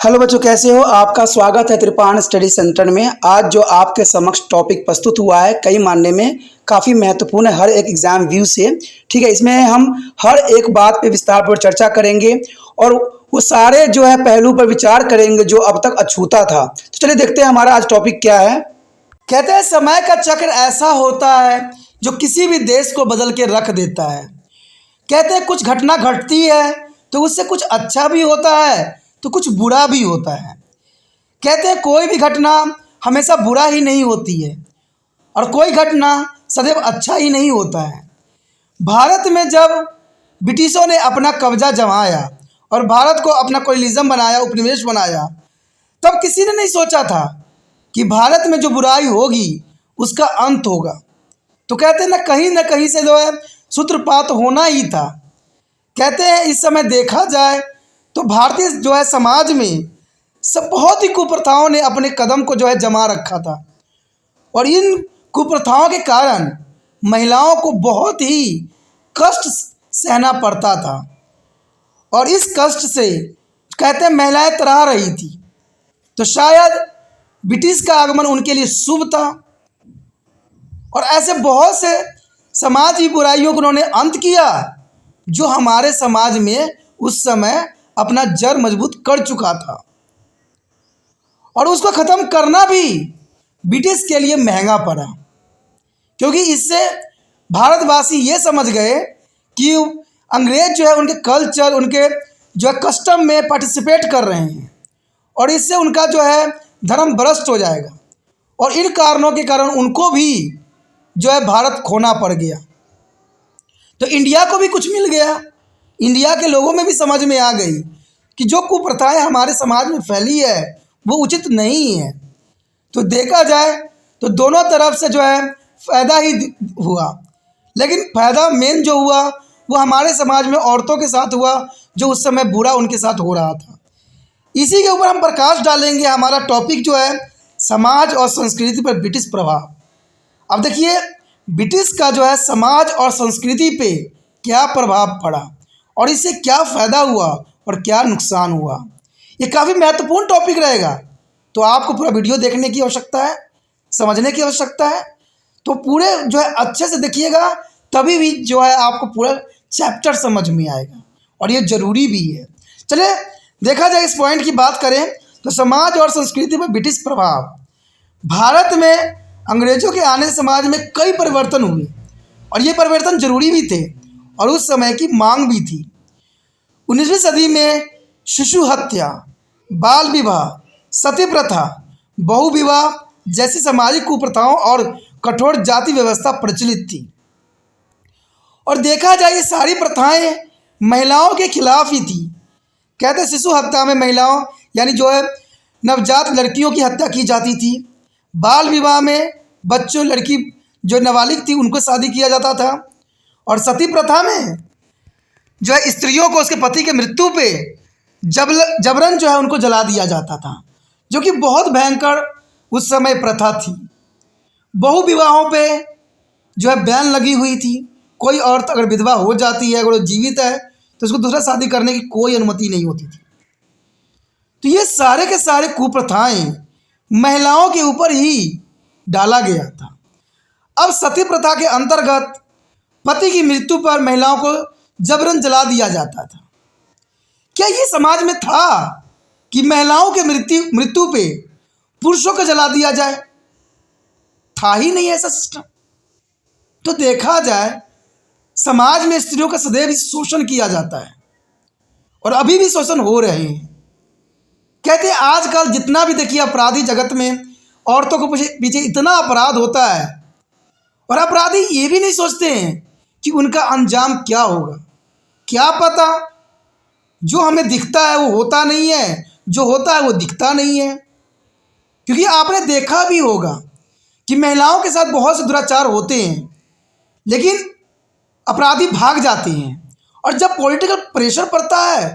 Hello बच्चों, कैसे हो? आपका स्वागत है त्रिपाण स्टडी सेंटर में। आज जो आपके समक्ष टॉपिक प्रस्तुत हुआ है कई मानने में काफ़ी महत्वपूर्ण है हर एक एग्जाम व्यू से। ठीक है, इसमें हम हर एक बात पे विस्तार पर चर्चा करेंगे और वो सारे जो है पहलू पर विचार करेंगे जो अब तक अछूता था। तो चलिए देखते हैं हमारा आज टॉपिक क्या है। कहते हैं समय का चक्र ऐसा होता है जो किसी भी देश को बदल के रख देता है। कहते हैं कुछ घटना घटती है तो उससे कुछ अच्छा भी होता है तो कुछ बुरा भी होता है। कहते हैं कोई भी घटना हमेशा बुरा ही नहीं होती है और कोई घटना सदैव अच्छा ही नहीं होता है। भारत में जब ब्रिटिशों ने अपना कब्जा जमाया और भारत को अपना कोलिज्म बनाया, उपनिवेश बनाया, तब किसी ने नहीं सोचा था कि भारत में जो बुराई होगी उसका अंत होगा। तो कहते हैं ना कहीं से जो है सूत्रपात होना ही था। कहते हैं इस समय देखा जाए तो भारतीय जो है समाज में सब बहुत ही कुप्रथाओं ने अपने कदम को जो है जमा रखा था और इन कुप्रथाओं के कारण महिलाओं को बहुत ही कष्ट सहना पड़ता था और इस कष्ट से कहते हैं महिलाएं त्राह रही थी। तो शायद ब्रिटिश का आगमन उनके लिए शुभ था और ऐसे बहुत से समाजी बुराइयों को उन्होंने अंत किया जो हमारे समाज में उस समय अपना जड़ मजबूत कर चुका था और उसको ख़त्म करना भी ब्रिटिश के लिए महंगा पड़ा, क्योंकि इससे भारतवासी ये समझ गए कि अंग्रेज जो है उनके कल्चर, उनके जो है कस्टम में पार्टिसिपेट कर रहे हैं और इससे उनका जो है धर्म भ्रष्ट हो जाएगा और इन कारणों के कारण उनको भी जो है भारत खोना पड़ गया। तो इंडिया को भी कुछ मिल गया, इंडिया के लोगों में भी समझ में आ गई कि जो कुप्रथाएं हमारे समाज में फैली है वो उचित नहीं है। तो देखा जाए तो दोनों तरफ से जो है फ़ायदा ही हुआ, लेकिन फ़ायदा मेन जो हुआ वो हमारे समाज में औरतों के साथ हुआ जो उस समय बुरा उनके साथ हो रहा था। इसी के ऊपर हम प्रकाश डालेंगे। हमारा टॉपिक जो है समाज और संस्कृति पर ब्रिटिश प्रभाव। अब देखिए ब्रिटिश का जो है समाज और संस्कृति पे क्या प्रभाव पड़ा और इससे क्या फ़ायदा हुआ और क्या नुकसान हुआ, ये काफ़ी महत्वपूर्ण टॉपिक रहेगा। तो आपको पूरा वीडियो देखने की आवश्यकता है, समझने की आवश्यकता है। तो पूरे जो है अच्छे से देखिएगा, तभी भी जो है आपको पूरा चैप्टर समझ में आएगा और ये ज़रूरी भी है। चलिए देखा जाए, इस पॉइंट की बात करें तो समाज और संस्कृति पर ब्रिटिश प्रभाव। भारत में अंग्रेज़ों के आने से समाज में कई परिवर्तन हुए और ये परिवर्तन जरूरी भी थे और उस समय की मांग भी थी। 19वीं सदी में शिशु हत्या, बाल विवाह, सती प्रथा, बहु विवाह जैसी सामाजिक कुप्रथाओं और कठोर जाति व्यवस्था प्रचलित थी और देखा जाए ये सारी प्रथाएं महिलाओं के खिलाफ ही थी। कहते शिशु हत्या में महिलाओं यानी जो है नवजात लड़कियों की हत्या की जाती थी। बाल विवाह में बच्चों, लड़की जो नाबालिग थी उनको शादी किया जाता था और सती प्रथा में जो है स्त्रियों को उसके पति के मृत्यु पे जबरन जो है उनको जला दिया जाता था, जो कि बहुत भयंकर उस समय प्रथा थी। बहु विवाहों पे जो है बैन लगी हुई थी। कोई औरत अगर विधवा हो जाती है, अगर वो जीवित है, तो उसको दूसरा शादी करने की कोई अनुमति नहीं होती थी। तो ये सारे के सारे कुप्रथाएं महिलाओं के ऊपर ही डाला गया था। अब सती प्रथा के अंतर्गत पति की मृत्यु पर महिलाओं को जबरन जला दिया जाता था। क्या ये समाज में था कि महिलाओं के मृत्यु पे पुरुषों को जला दिया जाए? था ही नहीं ऐसा सिस्टम। तो देखा जाए समाज में स्त्रियों का सदैव शोषण किया जाता है और अभी भी शोषण हो रहे हैं। कहते हैं आजकल जितना भी देखिए अपराधी जगत में औरतों को पीछे इतना अपराध होता है और अपराधी ये भी नहीं सोचते हैं कि उनका अंजाम क्या होगा। क्या पता जो हमें दिखता है वो होता नहीं है, जो होता है वो दिखता नहीं है। क्योंकि आपने देखा भी होगा कि महिलाओं के साथ बहुत से दुराचार होते हैं लेकिन अपराधी भाग जाते हैं और जब पॉलिटिकल प्रेशर पड़ता है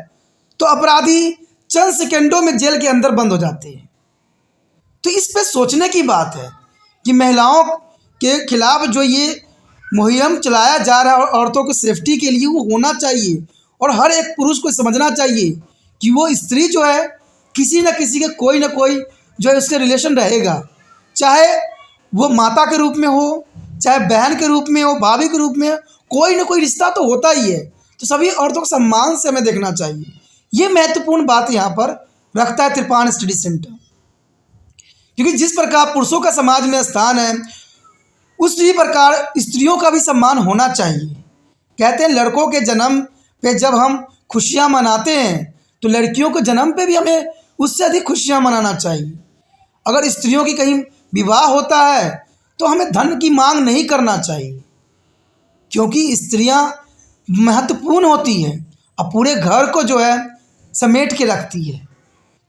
तो अपराधी चंद सेकंडों में जेल के अंदर बंद हो जाते हैं। तो इस पे सोचने की बात है कि महिलाओं के खिलाफ जो ये मुहिम चलाया जा रहा है और औरतों को सेफ्टी के लिए वो होना चाहिए और हर एक पुरुष को समझना चाहिए कि वो स्त्री जो है किसी न किसी के कोई ना कोई जो है उसके रिलेशन रहेगा, चाहे वो माता के रूप में हो, चाहे बहन के रूप में हो, भाभी के रूप में हो, कोई ना कोई रिश्ता तो होता ही है। तो सभी औरतों को सम्मान से हमें देखना चाहिए। ये महत्वपूर्ण बात यहाँ पर रखता है त्रिपाण स्टडी सेंटर, क्योंकि जिस प्रकार पुरुषों का समाज में स्थान है, उसी प्रकार स्त्रियों का भी सम्मान होना चाहिए। कहते हैं लड़कों के जन्म पे जब हम खुशियाँ मनाते हैं, तो लड़कियों के जन्म पे भी हमें उससे अधिक खुशियाँ मनाना चाहिए। अगर स्त्रियों की कहीं विवाह होता है तो हमें धन की मांग नहीं करना चाहिए, क्योंकि स्त्रियां महत्वपूर्ण होती हैं और पूरे घर को जो है समेट के रखती है।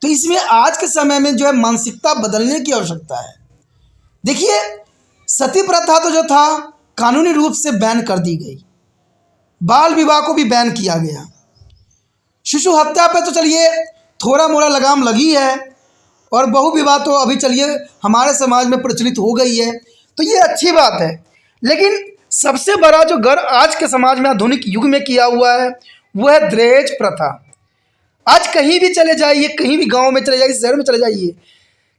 तो इसमें आज के समय में जो है मानसिकता बदलने की आवश्यकता है। देखिए, सती प्रथा तो जो था कानूनी रूप से बैन कर दी गई, बाल विवाह को भी बैन किया गया, शिशु हत्या पे तो चलिए थोड़ा मोड़ा लगाम लगी है, और बहु विवाह तो अभी चलिए हमारे समाज में प्रचलित हो गई है, तो ये अच्छी बात है। लेकिन सबसे बड़ा जो गर आज के समाज में आधुनिक युग में किया हुआ है वो है दहेज प्रथा। आज कहीं भी चले जाइए, कहीं भी गांव में चले जाइए, शहर में चले जाइए,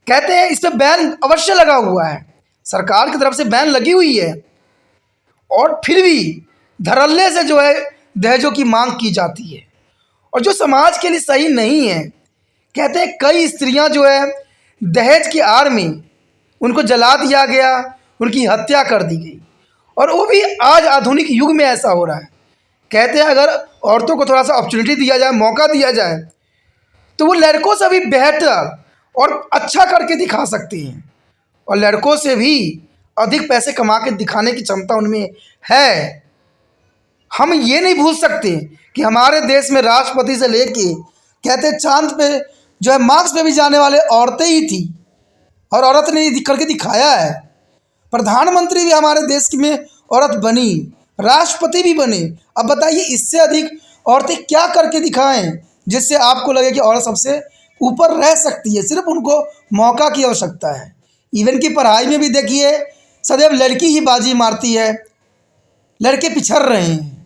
कहते हैं इस पर बैन अवश्य लगा हुआ है, सरकार की तरफ से बैन लगी हुई है, और फिर भी धड़ल्ले से जो है दहेजों की मांग की जाती है, और जो समाज के लिए सही नहीं है। कहते हैं कई स्त्रियां जो है दहेज की आड़ में उनको जला दिया गया, उनकी हत्या कर दी गई, और वो भी आज आधुनिक युग में ऐसा हो रहा है। कहते हैं अगर औरतों को थोड़ा सा अपॉर्चुनिटी दिया जाए, मौका दिया जाए, तो वो लड़कों से भी बेहतर और अच्छा करके दिखा सकती हैं, और लड़कों से भी अधिक पैसे कमा के दिखाने की क्षमता उनमें है। हम ये नहीं भूल सकते कि हमारे देश में राष्ट्रपति से लेके कहते हैं चांद पे जो है मार्स पे भी जाने वाले औरतें ही थी, और औरत ने ये करके दिखाया है। प्रधानमंत्री भी हमारे देश की में औरत बनी, राष्ट्रपति भी बने। अब बताइए इससे अधिक औरतें क्या करके दिखाएं जिससे आपको लगे कि औरत सबसे ऊपर रह सकती है। सिर्फ उनको मौका की आवश्यकता है। इवन की पढ़ाई में भी देखिए सदैव लड़की ही बाजी मारती है, लड़के पिछड़ रहे हैं।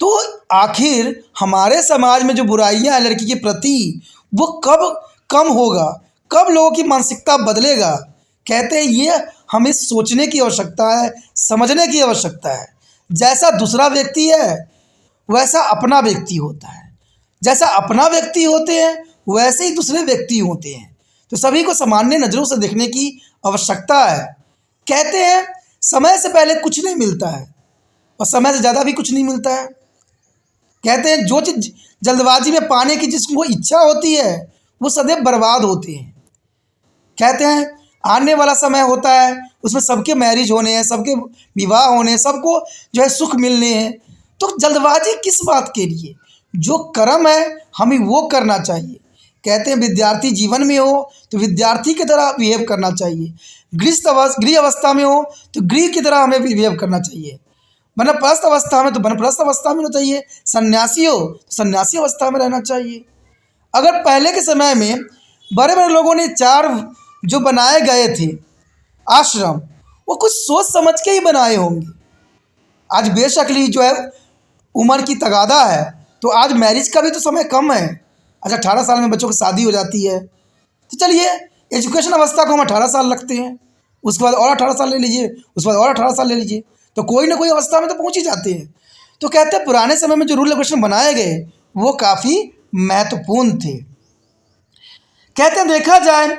तो आखिर हमारे समाज में जो बुराइयां हैं लड़की के प्रति, वो कब कम होगा, कब लोगों की मानसिकता बदलेगा? कहते हैं ये हमें सोचने की आवश्यकता है, समझने की आवश्यकता है। जैसा दूसरा व्यक्ति है वैसा अपना व्यक्ति होता है, जैसा अपना व्यक्ति होते हैं वैसे ही दूसरे व्यक्ति होते हैं। तो सभी को सामान्य नज़रों से देखने की आवश्यकता है। कहते हैं समय से पहले कुछ नहीं मिलता है और समय से ज़्यादा भी कुछ नहीं मिलता है। कहते हैं जो चीज़ जल्दबाजी में पाने की जिसको इच्छा होती है वो सदैव बर्बाद होते हैं। कहते हैं आने वाला समय होता है उसमें सबके मैरिज होने हैं, सबके विवाह होने हैं, सबको जो है सुख मिलने हैं। तो जल्दबाजी किस बात के लिए? जो कर्म है हमें वो करना चाहिए। कहते हैं विद्यार्थी जीवन में हो तो विद्यार्थी की तरह बिहेव करना चाहिए, गृह अवस्था में हो तो गृह की तरह हमें बिहेव करना चाहिए, वनप्रस्थ अवस्था में तो वनप्रस्थ अवस्था में होना चाहिए, सन्यासी हो तो सन्यासी अवस्था में रहना चाहिए। अगर पहले के समय में बड़े बड़े लोगों ने 4 जो बनाए गए थे आश्रम, वो कुछ सोच समझ के ही बनाए होंगे। आज बेशकली जो है उम्र की तगादा है तो आज मैरिज का भी तो समय कम है। अच्छा 18 साल में बच्चों की शादी हो जाती है, तो चलिए एजुकेशन अवस्था को हम 18 साल लगते हैं, उसके बाद और 18 साल ले लीजिए, उसके बाद और 18 साल ले लीजिए, तो कोई ना कोई अवस्था में तो पहुंच ही जाते हैं। तो कहते हैं पुराने समय में जो रूल रेगुलेशन बनाए गए वो काफ़ी महत्वपूर्ण थे। कहते हैं देखा जाए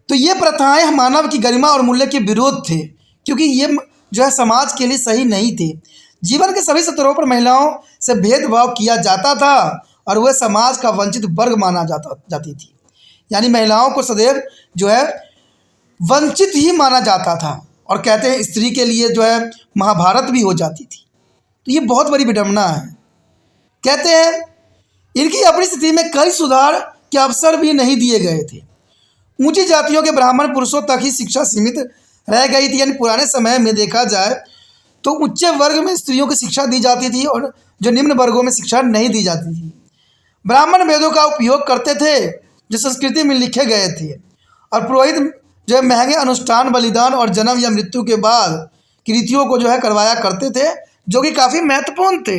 तो ये प्रथाएं मानव की गरिमा और मूल्य के विरोध थे, क्योंकि ये जो है समाज के लिए सही नहीं थे। जीवन के सभी स्तरों पर महिलाओं से भेदभाव किया जाता था और वह समाज का वंचित वर्ग माना जाती थी। यानी महिलाओं को सदैव जो है वंचित ही माना जाता था, और कहते हैं स्त्री के लिए जो है महाभारत भी हो जाती थी। तो ये बहुत बड़ी विडंबना है। कहते हैं इनकी अपनी स्थिति में कई सुधार के अवसर भी नहीं दिए गए थे। ऊंची जातियों के ब्राह्मण पुरुषों तक ही शिक्षा सीमित रह गई थी। यानी पुराने समय में देखा जाए तो उच्च वर्ग में स्त्रियों की शिक्षा दी जाती थी और जो निम्न वर्गों में शिक्षा नहीं दी जाती थी। ब्राह्मण वेदों का उपयोग करते थे जो संस्कृति में लिखे गए थे, और पुरोहित जो है महंगे अनुष्ठान, बलिदान और जन्म या मृत्यु के बाद की रीतियों को जो है करवाया करते थे, जो कि काफ़ी महत्वपूर्ण थे।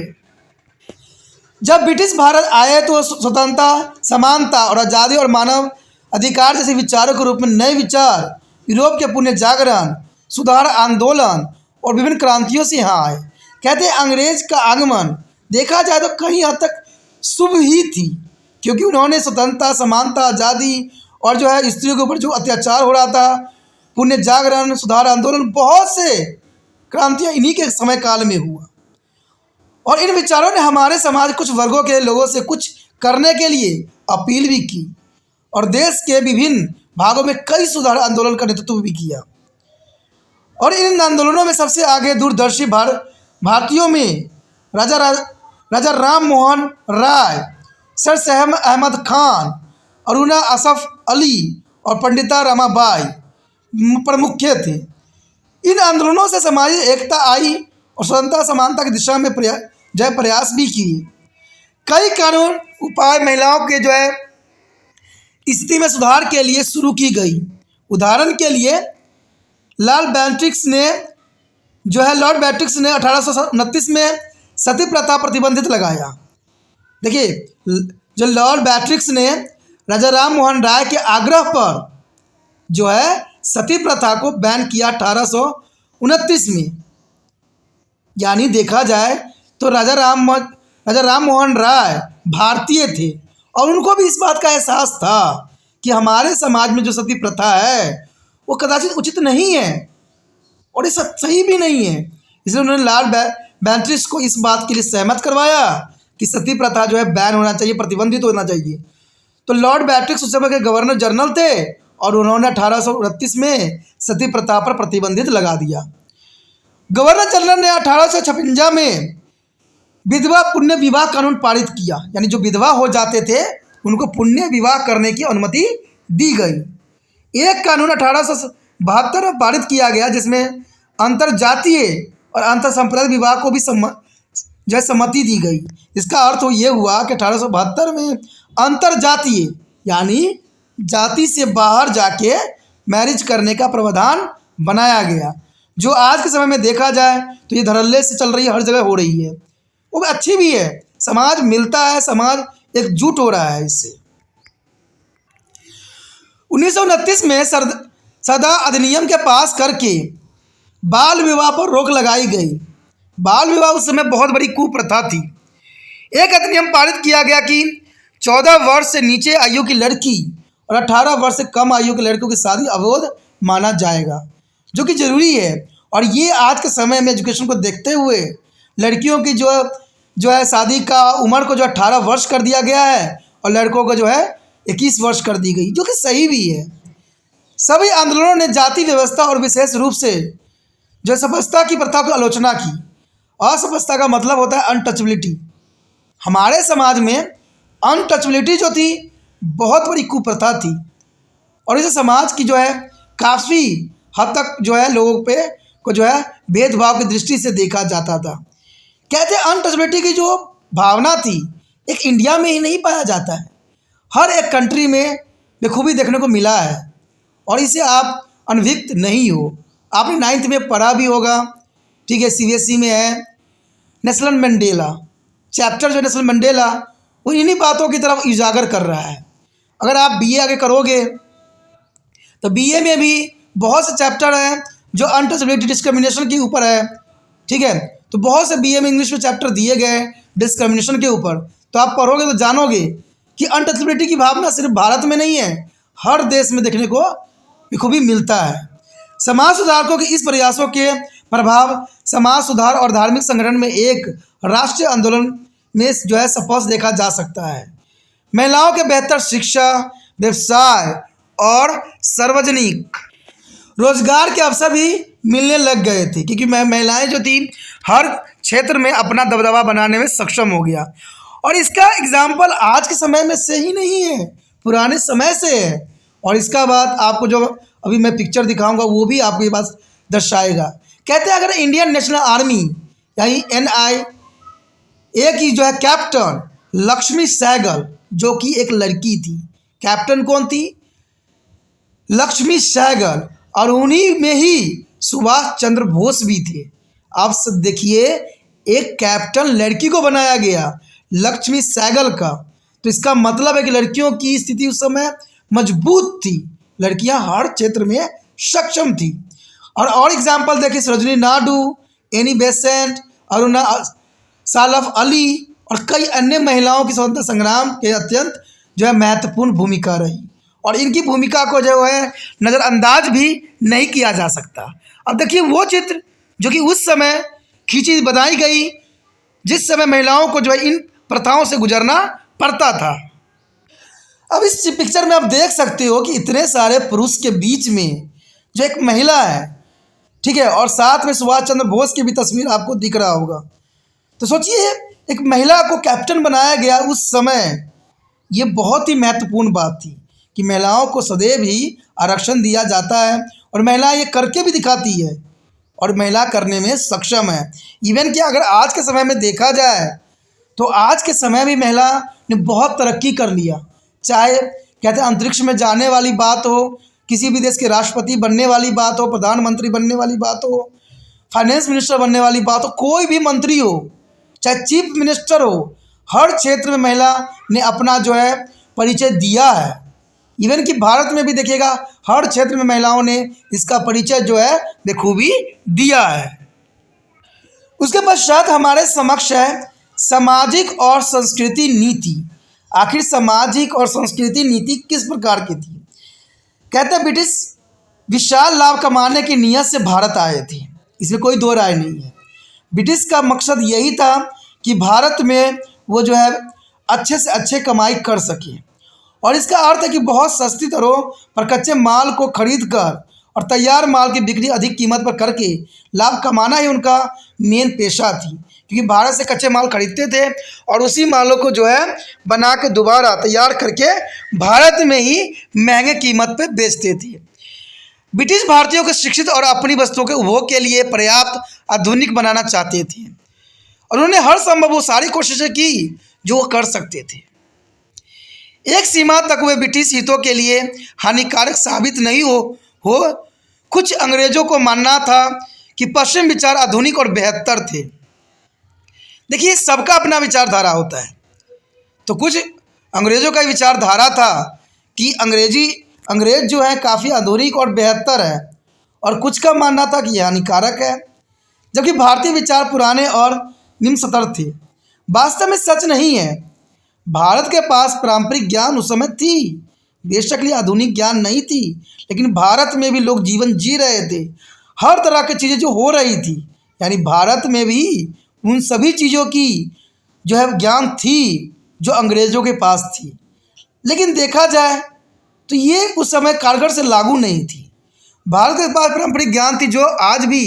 जब ब्रिटिश भारत आए तो स्वतंत्रता, समानता और आज़ादी और मानव अधिकार जैसे विचारों के रूप में नए विचार, यूरोप के पुण्य जागरण, सुधार आंदोलन और विभिन्न क्रांतियों से यहाँ आए। कहते हैं अंग्रेज का आगमन देखा जाए तो कहीं हद तक शुभ ही थी, क्योंकि उन्होंने स्वतंत्रता, समानता, आज़ादी और जो है स्त्रियों के ऊपर जो अत्याचार हो रहा था, पुण्य जागरण, सुधार आंदोलन, बहुत से क्रांतियाँ इन्हीं के समय काल में हुआ। और इन विचारों ने हमारे समाज कुछ वर्गों के लोगों से कुछ करने के लिए अपील भी की और देश के विभिन्न भागों में कई सुधार आंदोलन का नेतृत्व भी किया। और इन आंदोलनों में सबसे आगे दूरदर्शी भारतीयों में राजा राम मोहन राय, सर सैयद अहमद खान, अरुणा असफ अली और पंडिता रमाबाई प्रमुख थे। इन आंदोलनों से सामाजिक एकता आई और स्वतंत्रता समानता की दिशा में प्रयास भी किए। कई कानून उपाय महिलाओं के जो है स्थिति में सुधार के लिए शुरू की गई। उदाहरण के लिए लॉर्ड बेट्रिक्स ने 1829 में सती प्रथा प्रतिबंधित लगाया। देखिए, जो लॉर्ड बेट्रिक्स ने राजा राम मोहन राय के आग्रह पर जो है सती प्रथा को बैन किया 1829 में। यानी देखा जाए तो राजा राम मोहन राय भारतीय थे और उनको भी इस बात का एहसास था कि हमारे समाज में जो सती प्रथा है वो कदाचित उचित नहीं है और ये सब सही भी नहीं है। इसलिए उन्होंने लॉर्ड बेट्रिक्स को इस बात के लिए सहमत करवाया कि सती प्रथा जो है बैन होना चाहिए, प्रतिबंधित होना चाहिए। तो लॉर्ड बेट्रिक्स उस समय के गवर्नर जनरल थे और उन्होंने 1829 में सती प्रथा पर प्रतिबंधित लगा दिया। गवर्नर जनरल ने 1856 में विधवा पुण्य विवाह कानून पारित किया, यानी जो विधवा हो जाते थे उनको पुण्य विवाह करने की अनुमति दी गई। एक कानून 1872 में पारित किया गया जिसमें अंतरजातीय और अंतर सांप्रदायिक विवाह को भी सम्मति दी गई। इसका अर्थ तो ये हुआ कि 1872 में अंतरजातीय यानी जाति से बाहर जाके मैरिज करने का प्रावधान बनाया गया, जो आज के समय में देखा जाए तो ये धड़ल्ले से चल रही है, हर जगह हो रही है। वो अच्छी भी है, समाज मिलता है, समाज एकजुट हो रहा है इससे। 1929 में सदा अधिनियम के पास करके बाल विवाह पर रोक लगाई गई। बाल विवाह उस समय बहुत बड़ी कुप्रथा थी। एक अधिनियम पारित किया गया कि 14 वर्ष से नीचे आयु की लड़की और 18 वर्ष से कम आयु के लड़कों की शादी अवैध माना जाएगा, जो कि ज़रूरी है। और ये आज के समय में एजुकेशन को देखते हुए लड़कियों की जो है शादी का उम्र को जो 18 वर्ष कर दिया गया है और लड़कों को जो है 21 वर्ष कर दी गई, जो कि सही भी है। सभी आंदोलनों ने जाति व्यवस्था और विशेष रूप से जो असभ्यता की प्रथा की आलोचना की। असभ्यता का मतलब होता है अनटचबिलिटी। हमारे समाज में अनटचबिलिटी जो थी बहुत बड़ी कुप्रथा थी और इसे समाज की जो है काफ़ी हद तक जो है लोगों पे को जो है भेदभाव की दृष्टि से देखा जाता था। कहते हैं अनटचबिलिटी की जो भावना थी एक इंडिया में ही नहीं पाया जाता है, हर एक कंट्री में बखूबी देखने को मिला है और इसे आप अनभिज्ञ नहीं हो। आपने 9th में पढ़ा भी होगा, ठीक है, CBSE में है नेल्सन मंडेला चैप्टर, जो नेल्सन मंडेला वो इन्हीं बातों की तरफ उजागर कर रहा है। अगर आप BA आगे करोगे तो BA में भी बहुत से चैप्टर हैं जो अनटचबिलिटी डिस्क्रिमिनेशन के ऊपर है, ठीक है। तो बहुत से BA में इंग्लिश में चैप्टर दिए गए डिस्क्रिमिनेशन के ऊपर, तो आप पढ़ोगे तो जानोगे कि अनटचबिलिटी की भावना सिर्फ भारत में नहीं है, हर देश में देखने को बखूबी मिलता है। समाज सुधारकों के इस प्रयासों के प्रभाव समाज सुधार और धार्मिक संगठन में एक राष्ट्रीय आंदोलन में जो है स्पष्ट देखा जा सकता है। महिलाओं के बेहतर शिक्षा, व्यवसाय और सार्वजनिक रोजगार के अवसर भी मिलने लग गए थे, क्योंकि महिलाएं जो थी हर क्षेत्र में अपना दबदबा बनाने में सक्षम हो गया। और इसका एग्जाम्पल आज के समय में से ही नहीं है, पुराने समय से है। और इसका बाद आपको जो अभी मैं पिक्चर दिखाऊंगा वो भी आपको ये बात दर्शाएगा। कहते हैं अगर इंडियन नेशनल आर्मी यानी NIA की जो है कैप्टन लक्ष्मी सहगल, जो कि एक लड़की थी, कैप्टन कौन थी? लक्ष्मी सहगल, और उन्हीं में ही सुभाष चंद्र बोस भी थे। आप सब देखिए, एक कैप्टन लड़की को बनाया गया, लक्ष्मी सहगल का। तो इसका मतलब है कि लड़कियों की स्थिति उस समय मजबूत थी, लड़कियां हर क्षेत्र में सक्षम थी। और एग्जाम्पल देखिए, सरोजिनी नायडू, एनी बेसेंट, अरुणा सालफ अली और कई अन्य महिलाओं की स्वतंत्रता संग्राम के अत्यंत जो है महत्वपूर्ण भूमिका रही, और इनकी भूमिका को जो है नज़रअंदाज भी नहीं किया जा सकता। अब देखिए वो चित्र जो कि उस समय खींची बताई गई, जिस समय महिलाओं को जो है इन प्रथाओं से गुजरना पड़ता था। अब इस पिक्चर में आप देख सकते हो कि इतने सारे पुरुष के बीच में जो एक महिला है, ठीक है, और साथ में सुभाष चंद्र बोस की भी तस्वीर आपको दिख रहा होगा। तो सोचिए, एक महिला को कैप्टन बनाया गया उस समय, ये बहुत ही महत्वपूर्ण बात थी कि महिलाओं को सदैव ही आरक्षण दिया जाता है, और महिला ये करके भी दिखाती है, और महिला करने में सक्षम है। इवन कि अगर आज के समय में देखा जाए तो आज के समय में महिला ने बहुत तरक्की कर लिया, चाहे कहते हैं अंतरिक्ष में जाने वाली बात हो, किसी भी देश के राष्ट्रपति बनने वाली बात हो, प्रधानमंत्री बनने वाली बात हो, फाइनेंस मिनिस्टर बनने वाली बात हो, कोई भी मंत्री हो, चाहे चीफ मिनिस्टर हो, हर क्षेत्र में महिला ने अपना जो है परिचय दिया है। इवन कि भारत में भी देखिएगा, हर क्षेत्र में महिलाओं ने इसका परिचय जो है बखूबी दिया है। उसके पश्चात हमारे समक्ष है सामाजिक और संस्कृति नीति। आखिर सामाजिक और संस्कृति नीति किस प्रकार की थी? कहते हैं ब्रिटिश विशाल लाभ कमाने की नीयत से भारत आए थे, इसमें कोई दो राय नहीं है। ब्रिटिश का मकसद यही था कि भारत में वो जो है अच्छे से अच्छे कमाई कर सके, और इसका अर्थ है कि बहुत सस्ती दरों पर कच्चे माल को खरीद कर और तैयार माल की बिक्री अधिक कीमत पर करके लाभ कमाना ही उनका मेन पेशा थी। क्योंकि भारत से कच्चे माल खरीदते थे और उसी मालों को जो है बना के दोबारा तैयार करके भारत में ही महंगे कीमत पे बेचते थे। ब्रिटिश भारतीयों को शिक्षित और अपनी वस्तुओं के उपभोग के लिए पर्याप्त आधुनिक बनाना चाहते थे, और उन्होंने हर संभव वो सारी कोशिशें की जो वो कर सकते थे। एक सीमा तक वे ब्रिटिश हितों के लिए हानिकारक साबित नहीं हो कुछ अंग्रेजों को मानना था कि पश्चिम विचार आधुनिक और बेहतर थे। देखिए, सबका अपना विचारधारा होता है, तो कुछ अंग्रेज़ों का विचारधारा था कि अंग्रेज जो है काफ़ी आधुनिक और बेहतर है, और कुछ का मानना था कि यह हानिकारक है, जबकि भारतीय विचार पुराने और निम्न सतर थे। वास्तव में सच नहीं है। भारत के पास पारंपरिक ज्ञान उस समय थी, बेशक ये आधुनिक ज्ञान नहीं थी, लेकिन भारत में भी लोग जीवन जी रहे थे, हर तरह की चीज़ें जो हो रही थी, यानी भारत में भी उन सभी चीज़ों की जो है ज्ञान थी जो अंग्रेज़ों के पास थी। लेकिन देखा जाए तो ये उस समय कारगर से लागू नहीं थी। भारत के पास पारंपरिक ज्ञान थी जो आज भी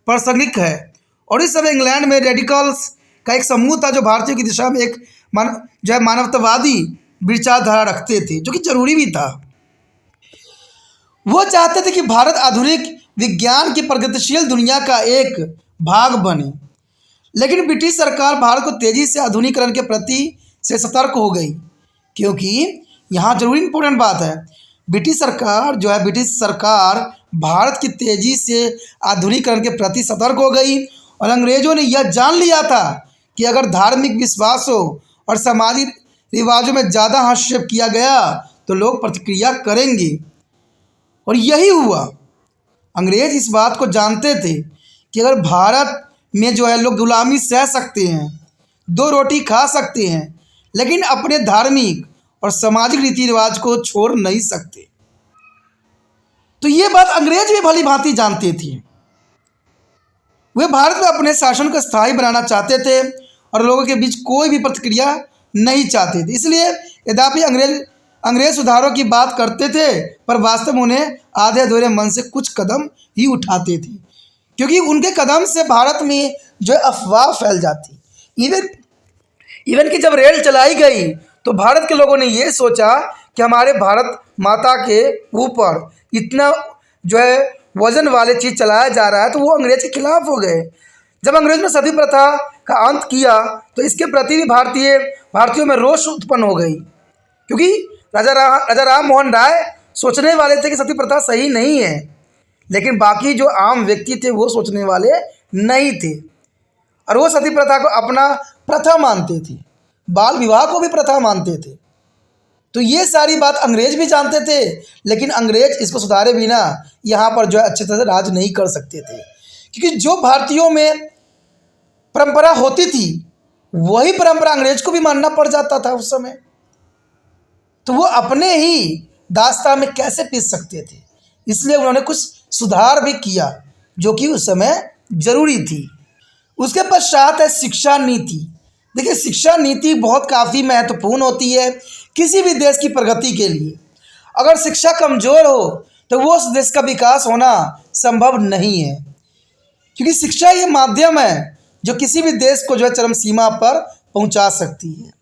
प्रासंगिक है, और इस समय इंग्लैंड में रेडिकल्स का एक समूह था जो भारतीयों की दिशा में एक जो है मानवतावादी विचारधारा रखते थे, जो कि जरूरी भी था। वो चाहते थे कि भारत आधुनिक विज्ञान की प्रगतिशील दुनिया का एक भाग बने, लेकिन ब्रिटिश सरकार भारत को तेज़ी से आधुनिकीकरण के प्रति से सतर्क हो गई, क्योंकि यहाँ जरूरी इंपॉर्टेंट बात है, ब्रिटिश सरकार भारत की तेज़ी से आधुनिकीकरण के प्रति सतर्क हो गई, और अंग्रेज़ों ने यह जान लिया था कि अगर धार्मिक विश्वासों और सामाजिक रिवाजों में ज़्यादा हस्तक्षेप किया गया तो लोग प्रतिक्रिया करेंगे, और यही हुआ। अंग्रेज़ इस बात को जानते थे कि अगर भारत में जो है लोग गुलामी सह सकते हैं, दो रोटी खा सकते हैं, लेकिन अपने धार्मिक और सामाजिक रीति रिवाज को छोड़ नहीं सकते। तो ये बात अंग्रेज भी भली भांति जानते थे। वे भारत में अपने शासन को स्थायी बनाना चाहते थे और लोगों के बीच कोई भी प्रतिक्रिया नहीं चाहते थे। इसलिए यद्यपि अंग्रेज सुधारों की बात करते थे, पर वास्तव में उन्हें आधे अधूरे मन से कुछ कदम ही उठाते थे, क्योंकि उनके कदम से भारत में जो अफवाह फैल जाती। इवन कि जब रेल चलाई गई तो भारत के लोगों ने ये सोचा कि हमारे भारत माता के ऊपर इतना जो है वजन वाले चीज़ चलाया जा रहा है, तो वो अंग्रेज के खिलाफ हो गए। जब अंग्रेज ने सती प्रथा का अंत किया तो इसके प्रति भी भारतीयों में रोष उत्पन्न हो गई, क्योंकि राजा राम मोहन राय सोचने वाले थे कि सती प्रथा सही नहीं है, लेकिन बाकी जो आम व्यक्ति थे वो सोचने वाले नहीं थे, और वो सती प्रथा को अपना प्रथा मानते थे। बाल विवाह को भी प्रथा मानते थे। तो ये सारी बात अंग्रेज भी जानते थे, लेकिन अंग्रेज इसको सुधारे बिना यहाँ पर जो है अच्छे तरह से राज नहीं कर सकते थे, क्योंकि जो भारतीयों में परंपरा होती थी वही परंपरा अंग्रेज को भी मानना पड़ जाता था उस समय। तो वो अपने ही दास्तां में कैसे पीस सकते थे, इसलिए उन्होंने कुछ सुधार भी किया जो कि उस समय जरूरी थी। उसके पश्चात है शिक्षा नीति। देखिए, शिक्षा नीति बहुत काफ़ी महत्वपूर्ण होती है किसी भी देश की प्रगति के लिए। अगर शिक्षा कमज़ोर हो तो वो उस देश का विकास होना संभव नहीं है, क्योंकि शिक्षा ये माध्यम है जो किसी भी देश को जो है चरम सीमा पर पहुंचा सकती है।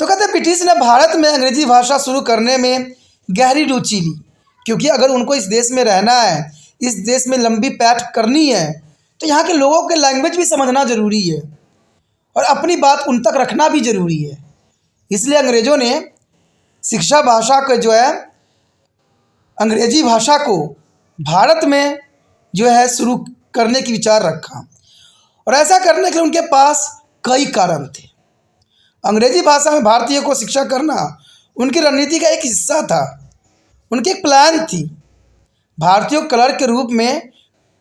तो कहते हैं ब्रिटिश ने भारत में अंग्रेजी भाषा शुरू करने में गहरी रुचि ली, क्योंकि अगर उनको इस देश में रहना है, इस देश में लंबी पैठ करनी है, तो यहाँ के लोगों के लैंग्वेज भी समझना ज़रूरी है और अपनी बात उन तक रखना भी ज़रूरी है। इसलिए अंग्रेज़ों ने शिक्षा भाषा को जो है अंग्रेजी भाषा को भारत में जो है शुरू करने की विचार रखा, और ऐसा करने के लिए उनके पास कई कारण थे। अंग्रेजी भाषा में भारतीयों को शिक्षा करना उनकी रणनीति का एक हिस्सा था, उनकी एक प्लान थी। भारतीयों को क्लर्क के रूप में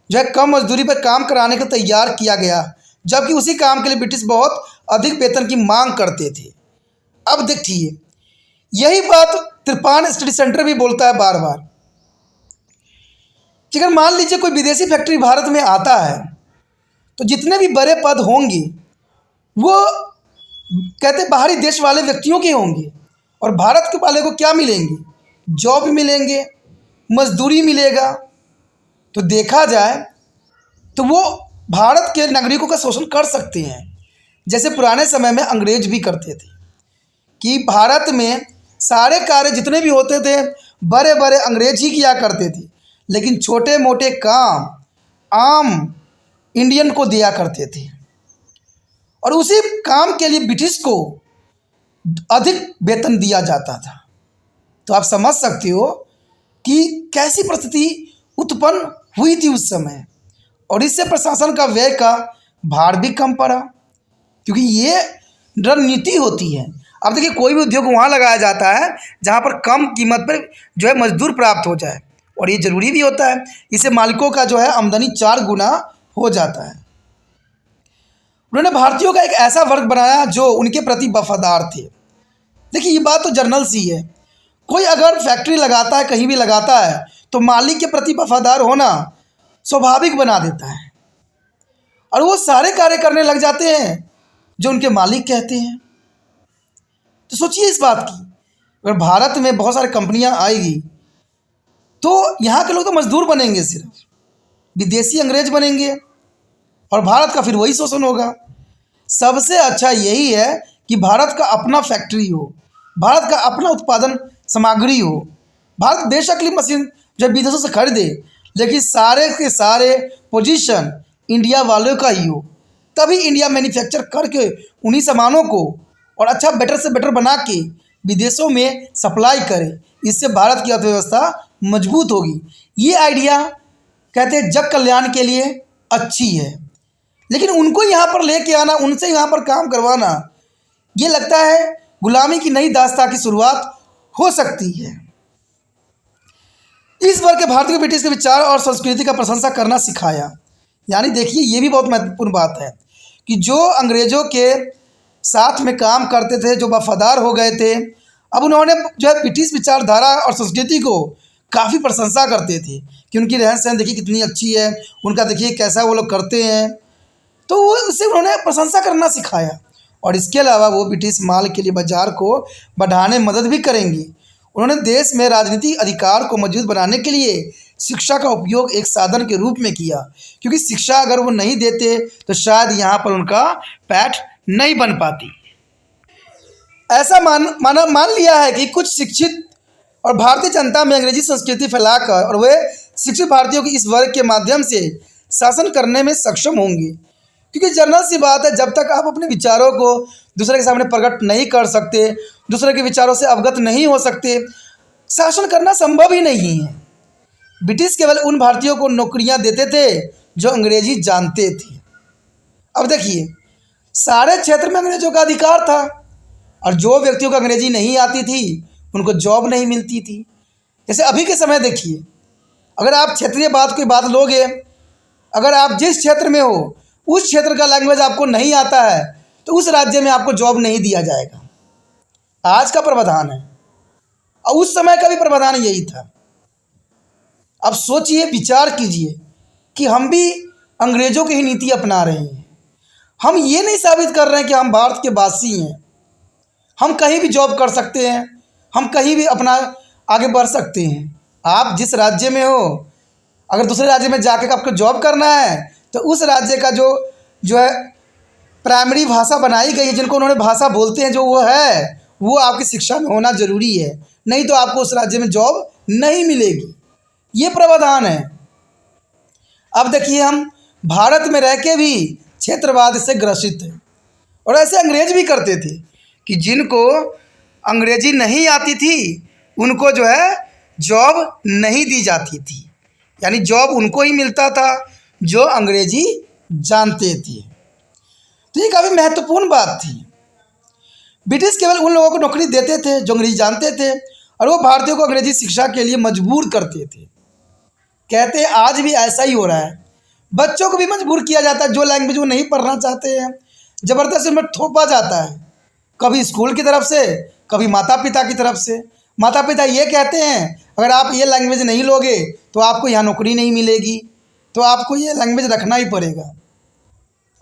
जो है कम मजदूरी पर काम कराने को तैयार किया गया, जबकि उसी काम के लिए ब्रिटिश बहुत अधिक वेतन की मांग करते थे। अब देखिए, यही बात त्रिपान स्टडी सेंटर भी बोलता है बार बार कि अगर मान लीजिए कोई विदेशी फैक्ट्री भारत में आता है तो जितने भी बड़े पद होंगे वो कहते बाहरी देश वाले व्यक्तियों के होंगे, और भारत के वाले को क्या मिलेंगे? जॉब मिलेंगे, मजदूरी मिलेगा। तो देखा जाए तो वो भारत के नागरिकों का शोषण कर सकते हैं, जैसे पुराने समय में अंग्रेज भी करते थे कि भारत में सारे कार्य जितने भी होते थे बड़े बड़े अंग्रेज ही किया करते थे, लेकिन छोटे मोटे काम आम इंडियन को दिया करते थे, और उसी काम के लिए ब्रिटिश को अधिक वेतन दिया जाता था। तो आप समझ सकते हो कि कैसी परिस्थिति उत्पन्न हुई थी उस समय, और इससे प्रशासन का व्यय का भार भी कम पड़ा, क्योंकि ये रणनीति होती है। अब देखिए, कोई भी उद्योग वहाँ लगाया जाता है जहाँ पर कम कीमत पर जो है मजदूर प्राप्त हो जाए, और ये ज़रूरी भी होता है। इससे मालिकों का जो है आमदनी 4 गुना हो जाता है। उन्होंने भारतीयों का एक ऐसा वर्ग बनाया जो उनके प्रति वफादार थे। देखिए, ये बात तो जर्नल सी है। कोई अगर फैक्ट्री लगाता है, कहीं भी लगाता है, तो मालिक के प्रति वफादार होना स्वाभाविक बना देता है, और वो सारे कार्य करने लग जाते हैं जो उनके मालिक कहते हैं। तो सोचिए इस बात की, अगर भारत में बहुत सारी कंपनियां आएगी तो यहाँ के लोग तो मजदूर बनेंगे, सिर्फ विदेशी अंग्रेज बनेंगे, और भारत का फिर वही शोषण होगा। सबसे अच्छा यही है कि भारत का अपना फैक्ट्री हो, भारत का अपना उत्पादन सामग्री हो। भारत बेशक मशीन जब विदेशों से खरीदे, लेकिन सारे के सारे पोजीशन इंडिया वालों का ही हो, तभी इंडिया मैन्युफैक्चर करके उन्हीं सामानों को और अच्छा बेटर से बेटर बना के विदेशों में सप्लाई करे। इससे भारत की अर्थव्यवस्था मजबूत होगी। ये आइडिया कहते हैं जग कल्याण के लिए अच्छी है, लेकिन उनको यहाँ पर लेके आना, उनसे यहाँ पर काम करवाना, ये लगता है गुलामी की नई दास्तां की शुरुआत हो सकती है। इस वर्ग के भारतीय को ब्रिटिश के विचार और संस्कृति का प्रशंसा करना सिखाया। यानी देखिए, ये भी बहुत महत्वपूर्ण बात है कि जो अंग्रेजों के साथ में काम करते थे, जो वफादार हो गए थे, अब उन्होंने जो है ब्रिटिश विचारधारा और संस्कृति को काफ़ी प्रशंसा करते थे कि उनकी रहन सहन देखिए कितनी अच्छी है, उनका देखिए कैसा वो लोग करते हैं। तो वो उससे उन्होंने प्रशंसा करना सिखाया, और इसके अलावा वो ब्रिटिश माल के लिए बाजार को बढ़ाने में मदद भी करेंगी। उन्होंने देश में राजनीतिक अधिकार को मजबूत बनाने के लिए शिक्षा का उपयोग एक साधन के रूप में किया, क्योंकि शिक्षा अगर वो नहीं देते तो शायद यहाँ पर उनका पैठ नहीं बन पाती। ऐसा मान लिया है कि कुछ शिक्षित और भारतीय जनता में अंग्रेजी संस्कृति फैलाकर और वे शिक्षित भारतीयों की इस वर्ग के माध्यम से शासन करने में सक्षम होंगे, क्योंकि जनरल सी बात है, जब तक आप अपने विचारों को दूसरे के सामने प्रकट नहीं कर सकते, दूसरे के विचारों से अवगत नहीं हो सकते, शासन करना संभव ही नहीं है। ब्रिटिश केवल उन भारतीयों को नौकरियां देते थे जो अंग्रेजी जानते थे। अब देखिए, सारे क्षेत्र में अंग्रेजों का अधिकार था, और जो व्यक्तियों को अंग्रेजी नहीं आती थी उनको जॉब नहीं मिलती थी। जैसे अभी के समय देखिए, अगर आप क्षेत्रीय बात कोई बात लोगे, अगर आप जिस क्षेत्र में हो उस क्षेत्र का लैंग्वेज आपको नहीं आता है तो उस राज्य में आपको जॉब नहीं दिया जाएगा। आज का प्रावधान है, और उस समय का भी प्रावधान यही था। अब सोचिए, विचार कीजिए कि हम भी अंग्रेजों की ही नीति अपना रहे हैं। हम ये नहीं साबित कर रहे हैं कि हम भारत के वासी हैं, हम कहीं भी जॉब कर सकते हैं, हम कहीं भी अपना आगे बढ़ सकते हैं। आप जिस राज्य में हो, अगर दूसरे राज्य में जाके आपको जॉब करना है तो उस राज्य का जो जो है प्राइमरी भाषा बनाई गई है, जिनको उन्होंने भाषा बोलते हैं, जो वो आपकी शिक्षा में होना ज़रूरी है, नहीं तो आपको उस राज्य में जॉब नहीं मिलेगी। ये प्रावधान है। अब देखिए, हम भारत में रह के भी क्षेत्रवाद से ग्रसित हैं, और ऐसे अंग्रेज भी करते थे कि जिनको अंग्रेजी नहीं आती थी उनको जो है जॉब नहीं दी जाती थी, यानी जॉब उनको ही मिलता था जो अंग्रेजी जानते थे। तो ये काफ़ी महत्वपूर्ण बात थी। ब्रिटिश केवल उन लोगों को नौकरी देते थे जो अंग्रेजी जानते थे, और वो भारतीयों को अंग्रेजी शिक्षा के लिए मजबूर करते थे। कहते हैं आज भी ऐसा ही हो रहा है, बच्चों को भी मजबूर किया जाता है। जो लैंग्वेज वो नहीं पढ़ना चाहते हैं ज़बरदस्ती उनमें थोपा जाता है, कभी स्कूल की तरफ से, कभी माता पिता की तरफ से। माता पिता ये कहते हैं अगर आप ये लैंग्वेज नहीं लोगे तो आपको यहाँ नौकरी नहीं मिलेगी, तो आपको ये लैंग्वेज रखना ही पड़ेगा।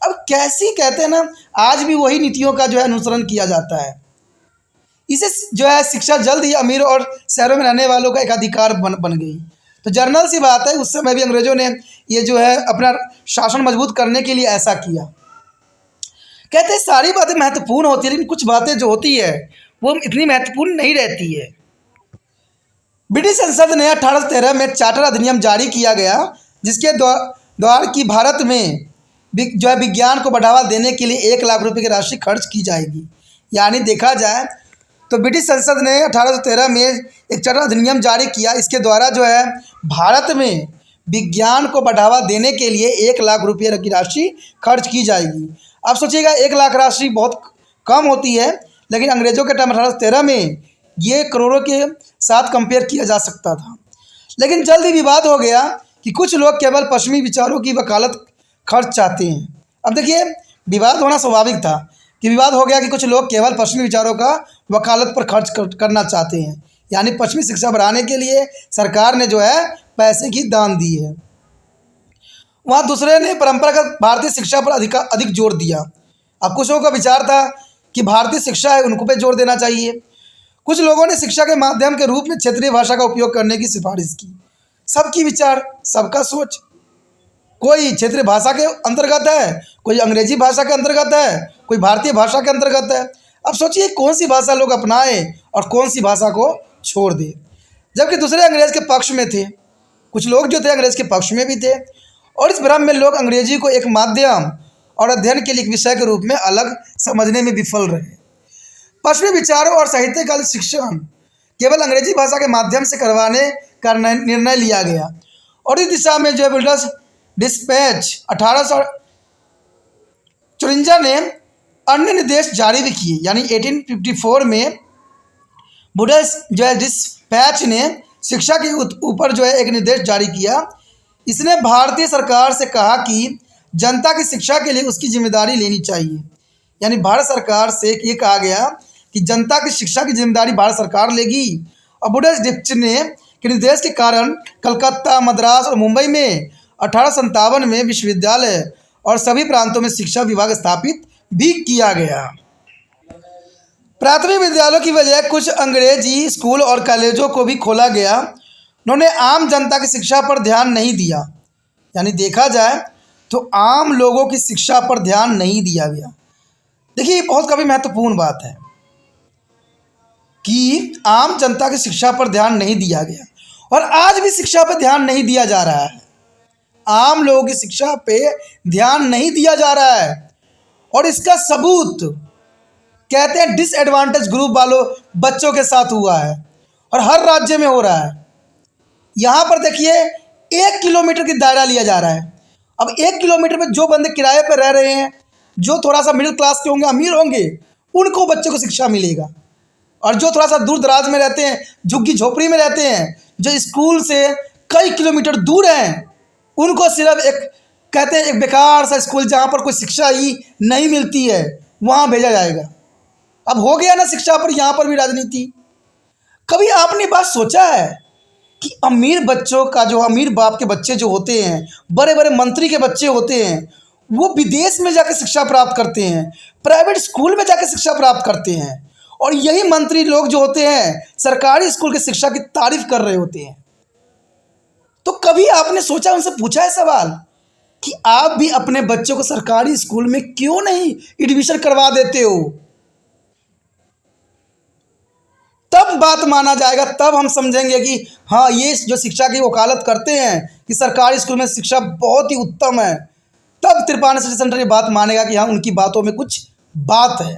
अब कैसी, कहते हैं ना, आज भी वही नीतियों का जो है अनुसरण किया जाता है। इसे जो है शिक्षा जल्द ही अमीर और शहरों में रहने वालों का एक अधिकार बन गई। तो जर्नल सी बात है, उस समय भी अंग्रेजों ने ये जो है अपना शासन मजबूत करने के लिए ऐसा किया। कहते हैं सारी बातें महत्वपूर्ण होती है, लेकिन कुछ बातें जो होती है वो इतनी महत्वपूर्ण नहीं रहती है। ब्रिटिश संसद ने 1813 में चार्टर अधिनियम जारी किया गया, जिसके द्वारा की भारत में जो है विज्ञान को बढ़ावा देने के लिए 1 लाख रुपए की राशि खर्च की जाएगी। यानी देखा जाए तो ब्रिटिश संसद ने 1813 में एक चार्टर अधिनियम जारी किया, इसके द्वारा जो है भारत में विज्ञान को बढ़ावा देने के लिए 1 लाख रुपये की राशि खर्च की जाएगी। आप सोचिएगा, 1 लाख राशि बहुत कम होती है, लेकिन अंग्रेज़ों के टाइम 1813 में ये करोड़ों के साथ कंपेयर किया जा सकता था। लेकिन जल्द ही विवाद हो गया कि कुछ लोग केवल पश्चिमी विचारों की वकालत खर्च चाहते हैं। अब देखिए, विवाद होना स्वाभाविक था कि विवाद हो गया कि कुछ लोग केवल पश्चिमी विचारों का वकालत पर खर्च करना चाहते हैं, यानी पश्चिमी शिक्षा बढ़ाने के लिए सरकार ने जो है पैसे की दान दी है। वहाँ दूसरे ने परंपरागत भारतीय शिक्षा पर अधिक जोर दिया। अब कुछ लोगों का विचार था कि भारतीय शिक्षा है उनको पे जोर देना चाहिए। कुछ लोगों ने शिक्षा के माध्यम के रूप में क्षेत्रीय भाषा का उपयोग करने की सिफारिश की। सबकी विचार, सबका सोच, कोई क्षेत्रीय भाषा के अंतर्गत है, कोई अंग्रेजी भाषा के अंतर्गत है, कोई भारतीय भाषा के अंतर्गत है। अब सोचिए कौन सी भाषा लोग अपनाएं और कौन सी भाषा को छोड़ दें। जबकि दूसरे अंग्रेज के पक्ष में थे, कुछ लोग जो थे अंग्रेज के पक्ष में भी थे, और इस भ्रम में लोग अंग्रेजी को एक माध्यम और अध्ययन के लिए एक विषय के रूप में अलग समझने में विफल रहे। पश्चिमी विचारों और साहित्य का शिक्षण केवल अंग्रेजी भाषा के माध्यम से करवाने का निर्णय लिया गया, और इस दिशा में जो है ब्रिटिश डिस्पैच 1854 ने अन्य निर्देश जारी भी किए। यानी 1854 में ब्रिटिश जो है डिस्पैच ने शिक्षा के ऊपर जो है एक निर्देश जारी किया। इसने भारतीय सरकार से कहा कि जनता की शिक्षा के लिए उसकी जिम्मेदारी लेनी चाहिए। यानी भारत सरकार से ये कहा गया कि जनता की शिक्षा की जिम्मेदारी भारत सरकार लेगी। और ब्रिटिश डिस्पैच ने के निर्देश के कारण कलकत्ता, मद्रास और मुंबई में 1857 में विश्वविद्यालय और सभी प्रांतों में शिक्षा विभाग स्थापित भी किया गया। प्राथमिक विद्यालयों की बजाय कुछ अंग्रेजी स्कूल और कॉलेजों को भी खोला गया। उन्होंने आम जनता की शिक्षा पर ध्यान नहीं दिया। यानी देखा जाए तो आम लोगों की शिक्षा पर ध्यान नहीं दिया गया। देखिए, बहुत काफ़ी महत्वपूर्ण बात है कि आम जनता की शिक्षा पर ध्यान नहीं दिया गया, और आज भी शिक्षा पर ध्यान नहीं दिया जा रहा है। आम लोगों की शिक्षा पे ध्यान नहीं दिया जा रहा है, और इसका सबूत कहते हैं डिसएडवांटेज ग्रुप वालों बच्चों के साथ हुआ है, और हर राज्य में हो रहा है। यहाँ पर देखिए 1 किलोमीटर की दायरा लिया जा रहा है। अब 1 किलोमीटर में जो बंदे किराए पर रह रहे हैं, जो थोड़ा सा मिडिल क्लास के होंगे, अमीर होंगे, उनको बच्चों को शिक्षा मिलेगा। और जो थोड़ा सा दूर दराज में रहते हैं, झुग्गी झोपड़ी में रहते हैं, जो स्कूल से कई किलोमीटर दूर हैं, उनको सिर्फ एक कहते हैं एक बेकार सा स्कूल जहाँ पर कोई शिक्षा ही नहीं मिलती है, वहाँ भेजा जाएगा। अब हो गया ना शिक्षा पर यहाँ पर भी राजनीति। कभी आपने बात सोचा है कि अमीर बच्चों का जो अमीर बाप के बच्चे जो होते हैं, बड़े बड़े मंत्री के बच्चे होते हैं, वो विदेश में जाकर शिक्षा प्राप्त करते हैं, प्राइवेट स्कूल में जाकर शिक्षा प्राप्त करते हैं, और यही मंत्री लोग जो होते हैं सरकारी स्कूल की शिक्षा की तारीफ कर रहे होते हैं। तो कभी आपने सोचा, उनसे पूछा है सवाल कि आप भी अपने बच्चों को सरकारी स्कूल में क्यों नहीं एडमिशन करवा देते हो? तब बात माना जाएगा, तब हम समझेंगे कि हाँ, ये जो शिक्षा की वकालत करते हैं कि सरकारी स्कूल में शिक्षा बहुत ही उत्तम है, तब त्रिपाठी स्टडी सेंटर ये बात मानेगा कि हाँ, उनकी बातों में कुछ बात है।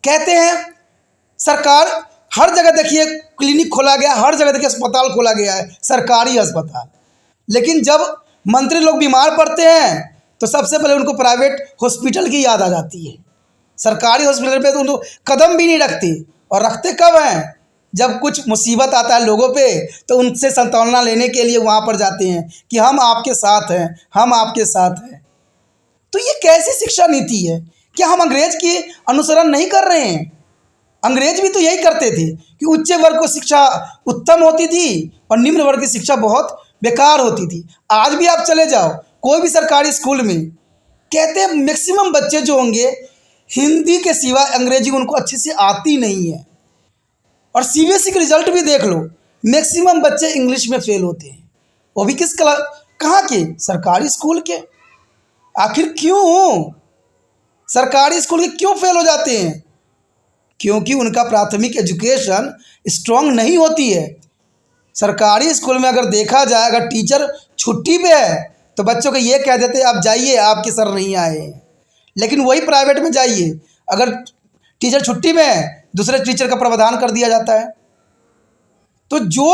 कहते हैं सरकार हर जगह देखिए क्लिनिक खोला गया, हर जगह देखिए अस्पताल खोला गया है, सरकारी अस्पताल, लेकिन जब मंत्री लोग बीमार पड़ते हैं तो सबसे पहले उनको प्राइवेट हॉस्पिटल की याद आ जाती है। सरकारी हॉस्पिटल पे तो उनको कदम भी नहीं रखते, और रखते कब हैं? जब कुछ मुसीबत आता है लोगों पे, तो उनसे सांत्वना लेने के लिए वहाँ पर जाते हैं कि हम आपके साथ हैं, हम आपके साथ हैं। तो ये कैसी शिक्षा नीति है? क्या हम अंग्रेज की अनुसरण नहीं कर रहे हैं? अंग्रेज भी तो यही करते थे कि उच्च वर्ग को शिक्षा उत्तम होती थी और निम्न वर्ग की शिक्षा बहुत बेकार होती थी। आज भी आप चले जाओ कोई भी सरकारी स्कूल में, कहते हैं मैक्सिमम बच्चे जो होंगे हिंदी के सिवा अंग्रेजी उनको अच्छे से आती नहीं है। और सीबीएसई के रिजल्ट भी देख लो, मैक्सिमम बच्चे इंग्लिश में फेल होते हैं, वो भी किस कहाँ के? सरकारी स्कूल के। आखिर क्यों सरकारी स्कूल के क्यों फेल हो जाते हैं? क्योंकि उनका प्राथमिक एजुकेशन स्ट्रांग नहीं होती है। सरकारी स्कूल में अगर देखा जाए, अगर टीचर छुट्टी पे है तो बच्चों को ये कह देते हैं आप जाइए, आपके सर नहीं आए। लेकिन वही प्राइवेट में जाइए, अगर टीचर छुट्टी में है, दूसरे टीचर का प्रावधान कर दिया जाता है। तो जो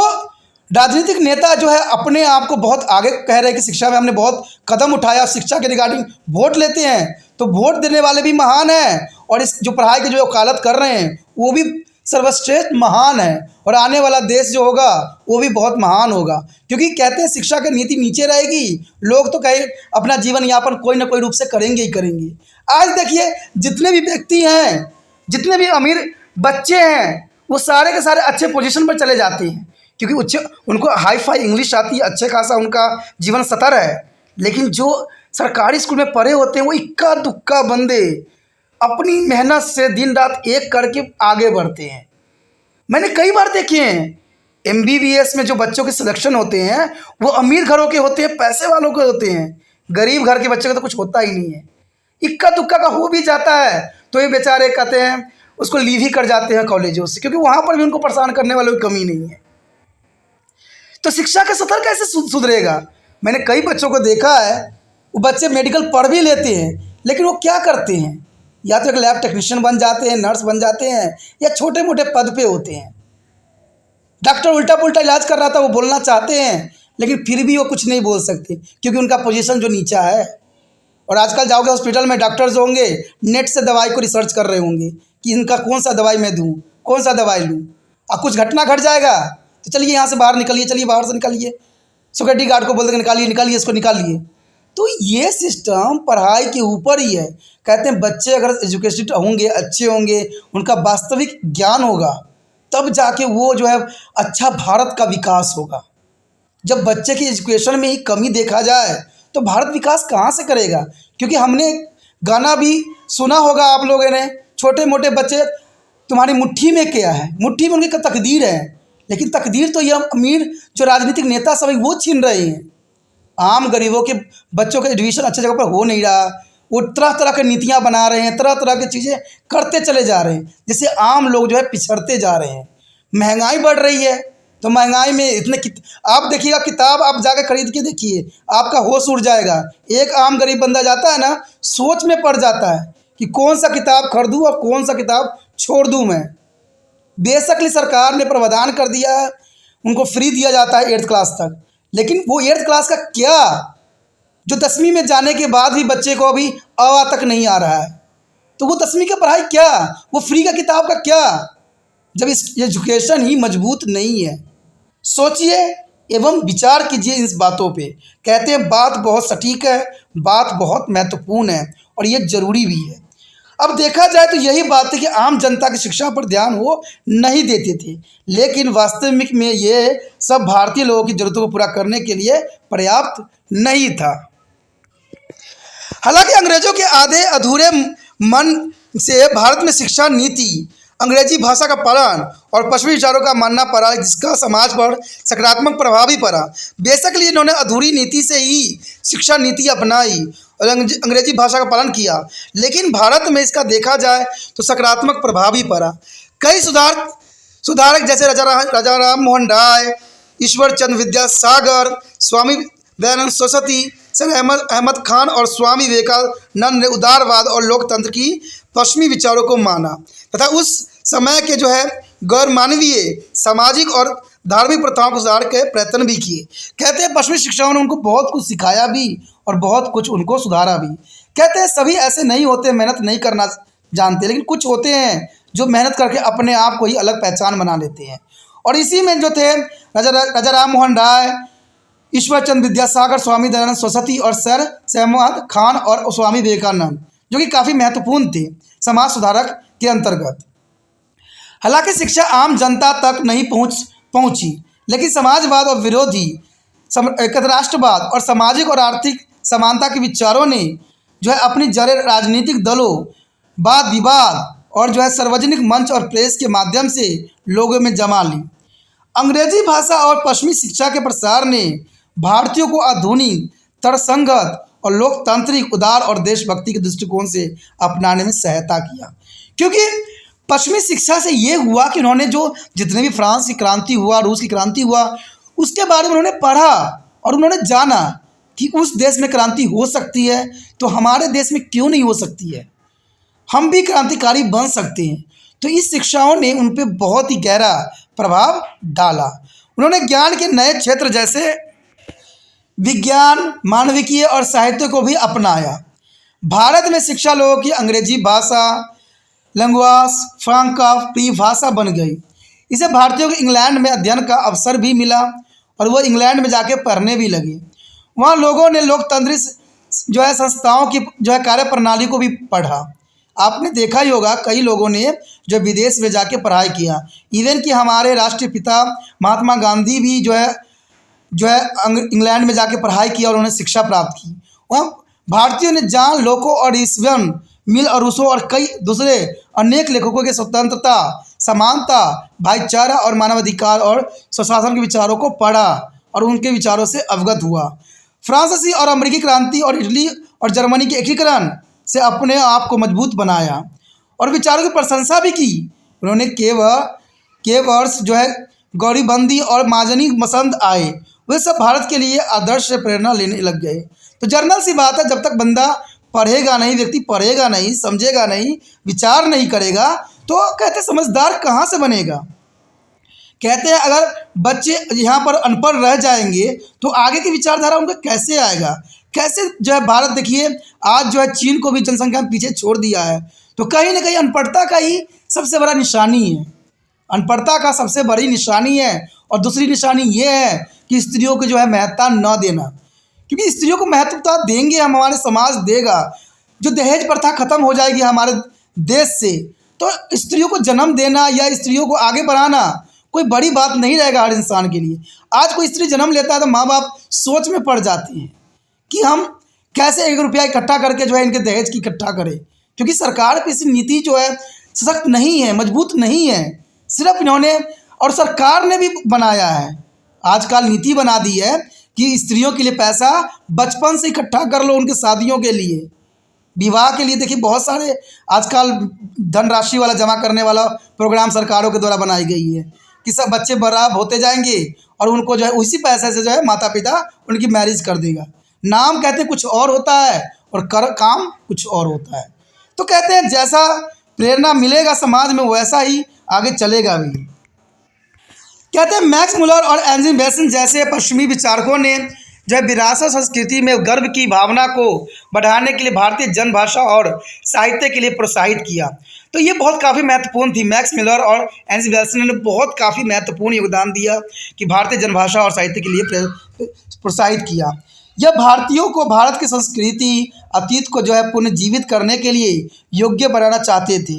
राजनीतिक नेता जो है अपने आप को बहुत आगे कह रहे हैं कि शिक्षा में हमने बहुत कदम उठाया, शिक्षा के रिगार्डिंग वोट लेते हैं, तो वोट देने वाले भी महान हैं, और इस जो पढ़ाई की जो वकालत कर रहे हैं वो भी सर्वश्रेष्ठ महान है, और आने वाला देश जो होगा वो भी बहुत महान होगा। क्योंकि कहते हैं शिक्षा की नीति नीचे रहेगी, लोग तो कहीं अपना जीवन यापन कोई ना कोई रूप से करेंगे ही करेंगे। आज देखिए जितने भी व्यक्ति हैं, जितने भी अमीर बच्चे हैं, वो सारे के सारे अच्छे पोजीशन पर चले जाते हैं, क्योंकि उनको हाई फाई इंग्लिश आती है, अच्छे खासा उनका जीवन स्तर है। लेकिन जो सरकारी स्कूल में पढ़े होते हैं वो इक्का दुक्का बंदे अपनी मेहनत से दिन रात एक करके आगे बढ़ते हैं। मैंने कई बार देखे हैं एमबीबीएस में जो बच्चों के सिलेक्शन होते हैं वो अमीर घरों के होते हैं, पैसे वालों के होते हैं, गरीब घर के बच्चे का तो कुछ होता ही नहीं है। इक्का दुक्का का हो भी जाता है तो ये बेचारे कहते हैं उसको लीव ही कर जाते हैं कॉलेजों से, क्योंकि वहाँ पर भी उनको परेशान करने वालों की कमी नहीं है। तो शिक्षा का स्तर कैसे सुधरेगा? मैंने कई बच्चों को देखा है, वो बच्चे मेडिकल पढ़ भी लेते हैं, लेकिन वो क्या करते हैं, या तो एक लैब टेक्नीशियन बन जाते हैं, नर्स बन जाते हैं, या छोटे मोटे पद पे होते हैं। डॉक्टर उल्टा पुल्टा इलाज कर रहा था, वो बोलना चाहते हैं, लेकिन फिर भी वो कुछ नहीं बोल सकते क्योंकि उनका पोजीशन जो नीचा है। और आजकल जाओगे हॉस्पिटल में, डॉक्टर्स होंगे नेट से दवाई को रिसर्च कर रहे होंगे कि इनका कौन सा दवाई मैं दूँ, कौन सा दवाई लूँ। अब कुछ घटना घट जाएगा तो चलिए यहाँ से बाहर निकलिए, चलिए बाहर से निकालिए, सिक्योरिटी गार्ड को बोल देंगे निकालिए निकालिए इसको निकालिए। तो ये सिस्टम पढ़ाई के ऊपर ही है। कहते हैं बच्चे अगर एजुकेटेड होंगे, अच्छे होंगे, उनका वास्तविक ज्ञान होगा, तब जाके वो जो है अच्छा भारत का विकास होगा। जब बच्चे की एजुकेशन में ही कमी देखा जाए तो भारत विकास कहाँ से करेगा? क्योंकि हमने गाना भी सुना होगा आप लोगों ने, छोटे मोटे बच्चे तुम्हारी मुट्ठी में क्या है, मुट्ठी में उनकी तकदीर है। लेकिन तकदीर तो ये अमीर जो राजनीतिक नेता सब वो छीन रहे हैं। आम गरीबों के बच्चों का एडमिशन अच्छे जगह पर हो नहीं रहा, वो तरह तरह की नीतियाँ बना रहे हैं, तरह तरह की चीज़ें करते चले जा रहे हैं, जिससे आम लोग जो है पिछड़ते जा रहे हैं। महंगाई बढ़ रही है, तो महंगाई में इतने आप देखिएगा, किताब आप जाकर खरीद के देखिए, आपका होश उड़ जाएगा। एक आम गरीब बंदा जाता है ना, सोच में पड़ जाता है कि कौन सा किताब खरीदूँ और कौन सा किताब छोड़ दूँ मैं। बेशक सरकार ने प्रावधान कर दिया है, उनको फ्री दिया जाता है 8th क्लास तक, लेकिन वो 8th क्लास का क्या जो 10वीं में जाने के बाद भी बच्चे को अभी अ तक नहीं आ रहा है, तो वो 10वीं की पढ़ाई क्या, वो फ्री का किताब का क्या, जब इस एजुकेशन ही मजबूत नहीं है। सोचिए एवं विचार कीजिए इस बातों पे। कहते हैं बात बहुत सटीक है, बात बहुत महत्वपूर्ण है और ये ज़रूरी भी है। अब देखा जाए तो यही बात है कि आम जनता की शिक्षा पर ध्यान वो नहीं देते थे, लेकिन वास्तविक में ये सब भारतीय लोगों की ज़रूरतों को पूरा करने के लिए पर्याप्त नहीं था। हालांकि अंग्रेजों के आधे अधूरे मन से भारत में शिक्षा नीति, अंग्रेजी भाषा का पालन और पश्चिमी विचारों का मानना पड़ा, जिसका समाज पर सकारात्मक प्रभाव भी पड़ा। बेशक लिए इन्होंने अधूरी नीति से ही शिक्षा नीति अपनाई और अंग्रेजी भाषा का पालन किया, लेकिन भारत में इसका देखा जाए तो सकारात्मक प्रभाव भी पड़ा। कई सुधारक जैसे राजा राम मोहन राय, ईश्वर चंद्र विद्यासागर, स्वामी दयानंद सरस्वती, सर अहमद खान और स्वामी विवेकानंद ने उदारवाद और लोकतंत्र की पश्चिमी विचारों को माना तथा उस समय के गैर मानवीय सामाजिक और धार्मिक प्रथाओं को सुधार के प्रयत्न भी किए। कहते हैं पश्चिमी शिक्षाओं ने उनको बहुत कुछ सिखाया भी और बहुत कुछ उनको सुधारा भी। कहते हैं सभी ऐसे नहीं होते, मेहनत नहीं करना जानते, लेकिन कुछ होते हैं जो मेहनत करके अपने आप को ही अलग पहचान बना लेते हैं। और इसी में जो थे राजा राम मोहन राय, ईश्वर चंद्र विद्यासागर, स्वामी दयानंद सरस्वती और सर अहमद खान और स्वामी विवेकानंद, जो कि काफ़ी महत्वपूर्ण थे समाज सुधारक के अंतर्गत। हालांकि शिक्षा आम जनता तक नहीं पहुंची, लेकिन समाजवाद और विरोधी राष्ट्रवाद और सामाजिक और आर्थिक समानता के विचारों ने अपनी जड़ें राजनीतिक दलों, वाद विवाद और सार्वजनिक मंच और प्रेस के माध्यम से लोगों में जमा ली। अंग्रेजी भाषा और पश्चिमी शिक्षा के प्रसार ने भारतीयों को आधुनिक, तर्कसंगत और लोकतांत्रिक, उदार और देशभक्ति के दृष्टिकोण से अपनाने में सहायता किया। क्योंकि पश्चिमी शिक्षा से ये हुआ कि उन्होंने जितने भी फ्रांस की क्रांति हुआ, रूस की क्रांति हुआ, उसके बारे में उन्होंने पढ़ा और उन्होंने जाना कि उस देश में क्रांति हो सकती है, तो हमारे देश में क्यों नहीं हो सकती है, हम भी क्रांतिकारी बन सकते हैं। तो इस शिक्षाओं ने उन पर बहुत ही गहरा प्रभाव डाला। उन्होंने ज्ञान के नए क्षेत्र जैसे विज्ञान, मानविकी और साहित्य को भी अपनाया। भारत में शिक्षा लोगों की अंग्रेजी भाषा, लैंग्वेज फ्रांका प्रिय भाषा बन गई। इसे भारतीयों को इंग्लैंड में अध्ययन का अवसर भी मिला और वो इंग्लैंड में जाके पढ़ने भी लगे। वहाँ लोगों ने लोकतंत्री संस्थाओं की कार्य प्रणाली को भी पढ़ा। आपने देखा ही होगा कई लोगों ने विदेश में जाके पढ़ाई किया। इवन कि हमारे राष्ट्रीय पिता महात्मा गांधी भी इंग्लैंड में जाके पढ़ाई किया और उन्होंने शिक्षा प्राप्त की। वहाँ भारतीयों ने जॉन लोको और स्टीवन मिल और रूसो और कई दूसरे अनेक लेखकों के स्वतंत्रता, समानता, भाईचारा और मानवाधिकार और स्वशासन के विचारों को पढ़ा और उनके विचारों से अवगत हुआ। फ्रांसीसी और अमेरिकी क्रांति और इटली और जर्मनी के एकीकरण से अपने आप को मजबूत बनाया और विचारों की प्रशंसा भी की। उन्होंने केवर्स गौरीबंदी और माजनी मसंद आए, वे सब भारत के लिए आदर्श से प्रेरणा लेने लग गए। तो जर्नल सी बात है, जब तक बंदा पढ़ेगा नहीं, व्यक्ति पढ़ेगा नहीं, समझेगा नहीं, विचार नहीं करेगा, तो कहते समझदार कहाँ से बनेगा। कहते हैं अगर बच्चे यहाँ पर अनपढ़ रह जाएंगे तो आगे की विचारधारा उनका कैसे आएगा, कैसे भारत देखिए आज चीन को भी जनसंख्या में पीछे छोड़ दिया है। तो कहीं ना कहीं अनपढ़ता का ही सबसे बड़ा निशानी है, अनपढ़ता का सबसे बड़ी निशानी है। और दूसरी निशानी ये है कि स्त्रियों को महत्ता न देना, क्योंकि स्त्रियों को महत्वता देंगे हमारे समाज देगा। दहेज प्रथा खत्म हो जाएगी हमारे देश से, तो स्त्रियों को जन्म देना या स्त्रियों को आगे बढ़ाना कोई बड़ी बात नहीं रहेगा हर इंसान के लिए। आज कोई स्त्री जन्म लेता है तो माँ बाप सोच में पड़ जाते हैं कि हम कैसे 1 रुपया इकट्ठा करके इनके दहेज की इकट्ठा करें, क्योंकि सरकार की इसी नीति सशक्त नहीं है, मजबूत नहीं है। सिर्फ इन्होंने और सरकार ने भी बनाया है, आजकल नीति बना दी है कि स्त्रियों के लिए पैसा बचपन से इकट्ठा कर लो, उनके शादियों के लिए, विवाह के लिए। देखिए बहुत सारे आजकल धनराशि वाला जमा करने वाला प्रोग्राम सरकारों के द्वारा बनाई गई है कि सब बच्चे बड़ा होते जाएंगे और उनको उसी पैसे से माता पिता उनकी मैरिज कर देगा। नाम कहते कुछ और होता है और काम कुछ और होता है। तो कहते हैं जैसा प्रेरणा मिलेगा समाज में वैसा ही आगे चलेगा भी। कहते हैं मैक्स मुलर और एंजिन बेसन जैसे पश्चिमी विचारकों ने जो है विरासत संस्कृति में गर्व की भावना को बढ़ाने के लिए भारतीय जन भाषा और साहित्य के लिए प्रोत्साहित किया। तो ये बहुत काफ़ी महत्वपूर्ण थी। मैक्स मिलर और एन सी वेल्सन ने बहुत काफ़ी महत्वपूर्ण योगदान दिया कि भारतीय जनभाषा और साहित्य के लिए प्रोत्साहित किया। यह भारतीयों को भारत की संस्कृति अतीत को जो है पुनर्जीवित करने के लिए योग्य बनाना चाहते थे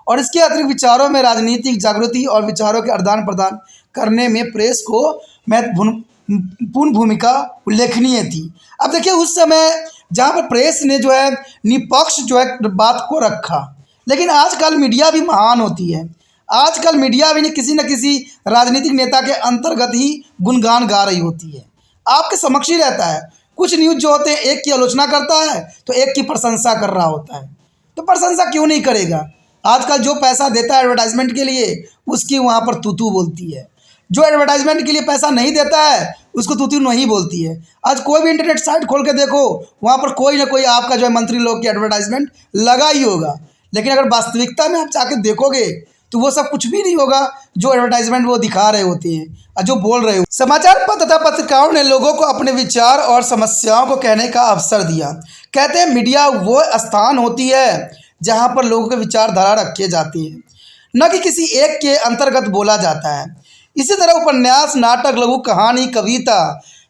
और इसके अतिरिक्त विचारों में राजनीतिक जागृति और विचारों के आदान प्रदान करने में प्रेस को महत्वपूर्ण भूमिका उल्लेखनीय थी। अब देखिए उस समय जहाँ पर प्रेस ने जो है निष्पक्ष जो है बात को रखा, लेकिन आजकल मीडिया भी महान होती है। आजकल मीडिया भी किसी न किसी राजनीतिक नेता के अंतर्गत ही गुणगान गा रही होती है, आपके समक्ष ही रहता है। कुछ न्यूज़ जो होते हैं एक की आलोचना करता है तो एक की प्रशंसा कर रहा होता है, तो प्रशंसा क्यों नहीं करेगा। आजकल जो पैसा देता है एडवर्टाइजमेंट के लिए उसकी वहाँ पर तू बोलती है, जो एडवर्टाइजमेंट के लिए पैसा नहीं देता है उसको तू नहीं बोलती है। आज कोई भी इंटरनेट साइट खोल के देखो, वहाँ पर कोई ना कोई आपका जो है मंत्री लोग की एडवर्टाइजमेंट लगा ही होगा, लेकिन अगर वास्तविकता में आप जाके देखोगे तो वो सब कुछ भी नहीं होगा जो एडवर्टाइजमेंट वो दिखा रहे होते हैं और जो बोल रहे हो। समाचार पत्र तथा पत्रिकाओं ने लोगों को अपने विचार और समस्याओं को कहने का अवसर दिया। कहते हैं मीडिया वो स्थान होती है जहाँ पर लोगों के विचारधारा रखे जाती है, न कि किसी एक के अंतर्गत बोला जाता है। इसी तरह उपन्यास, नाटक, लघु कहानी, कविता,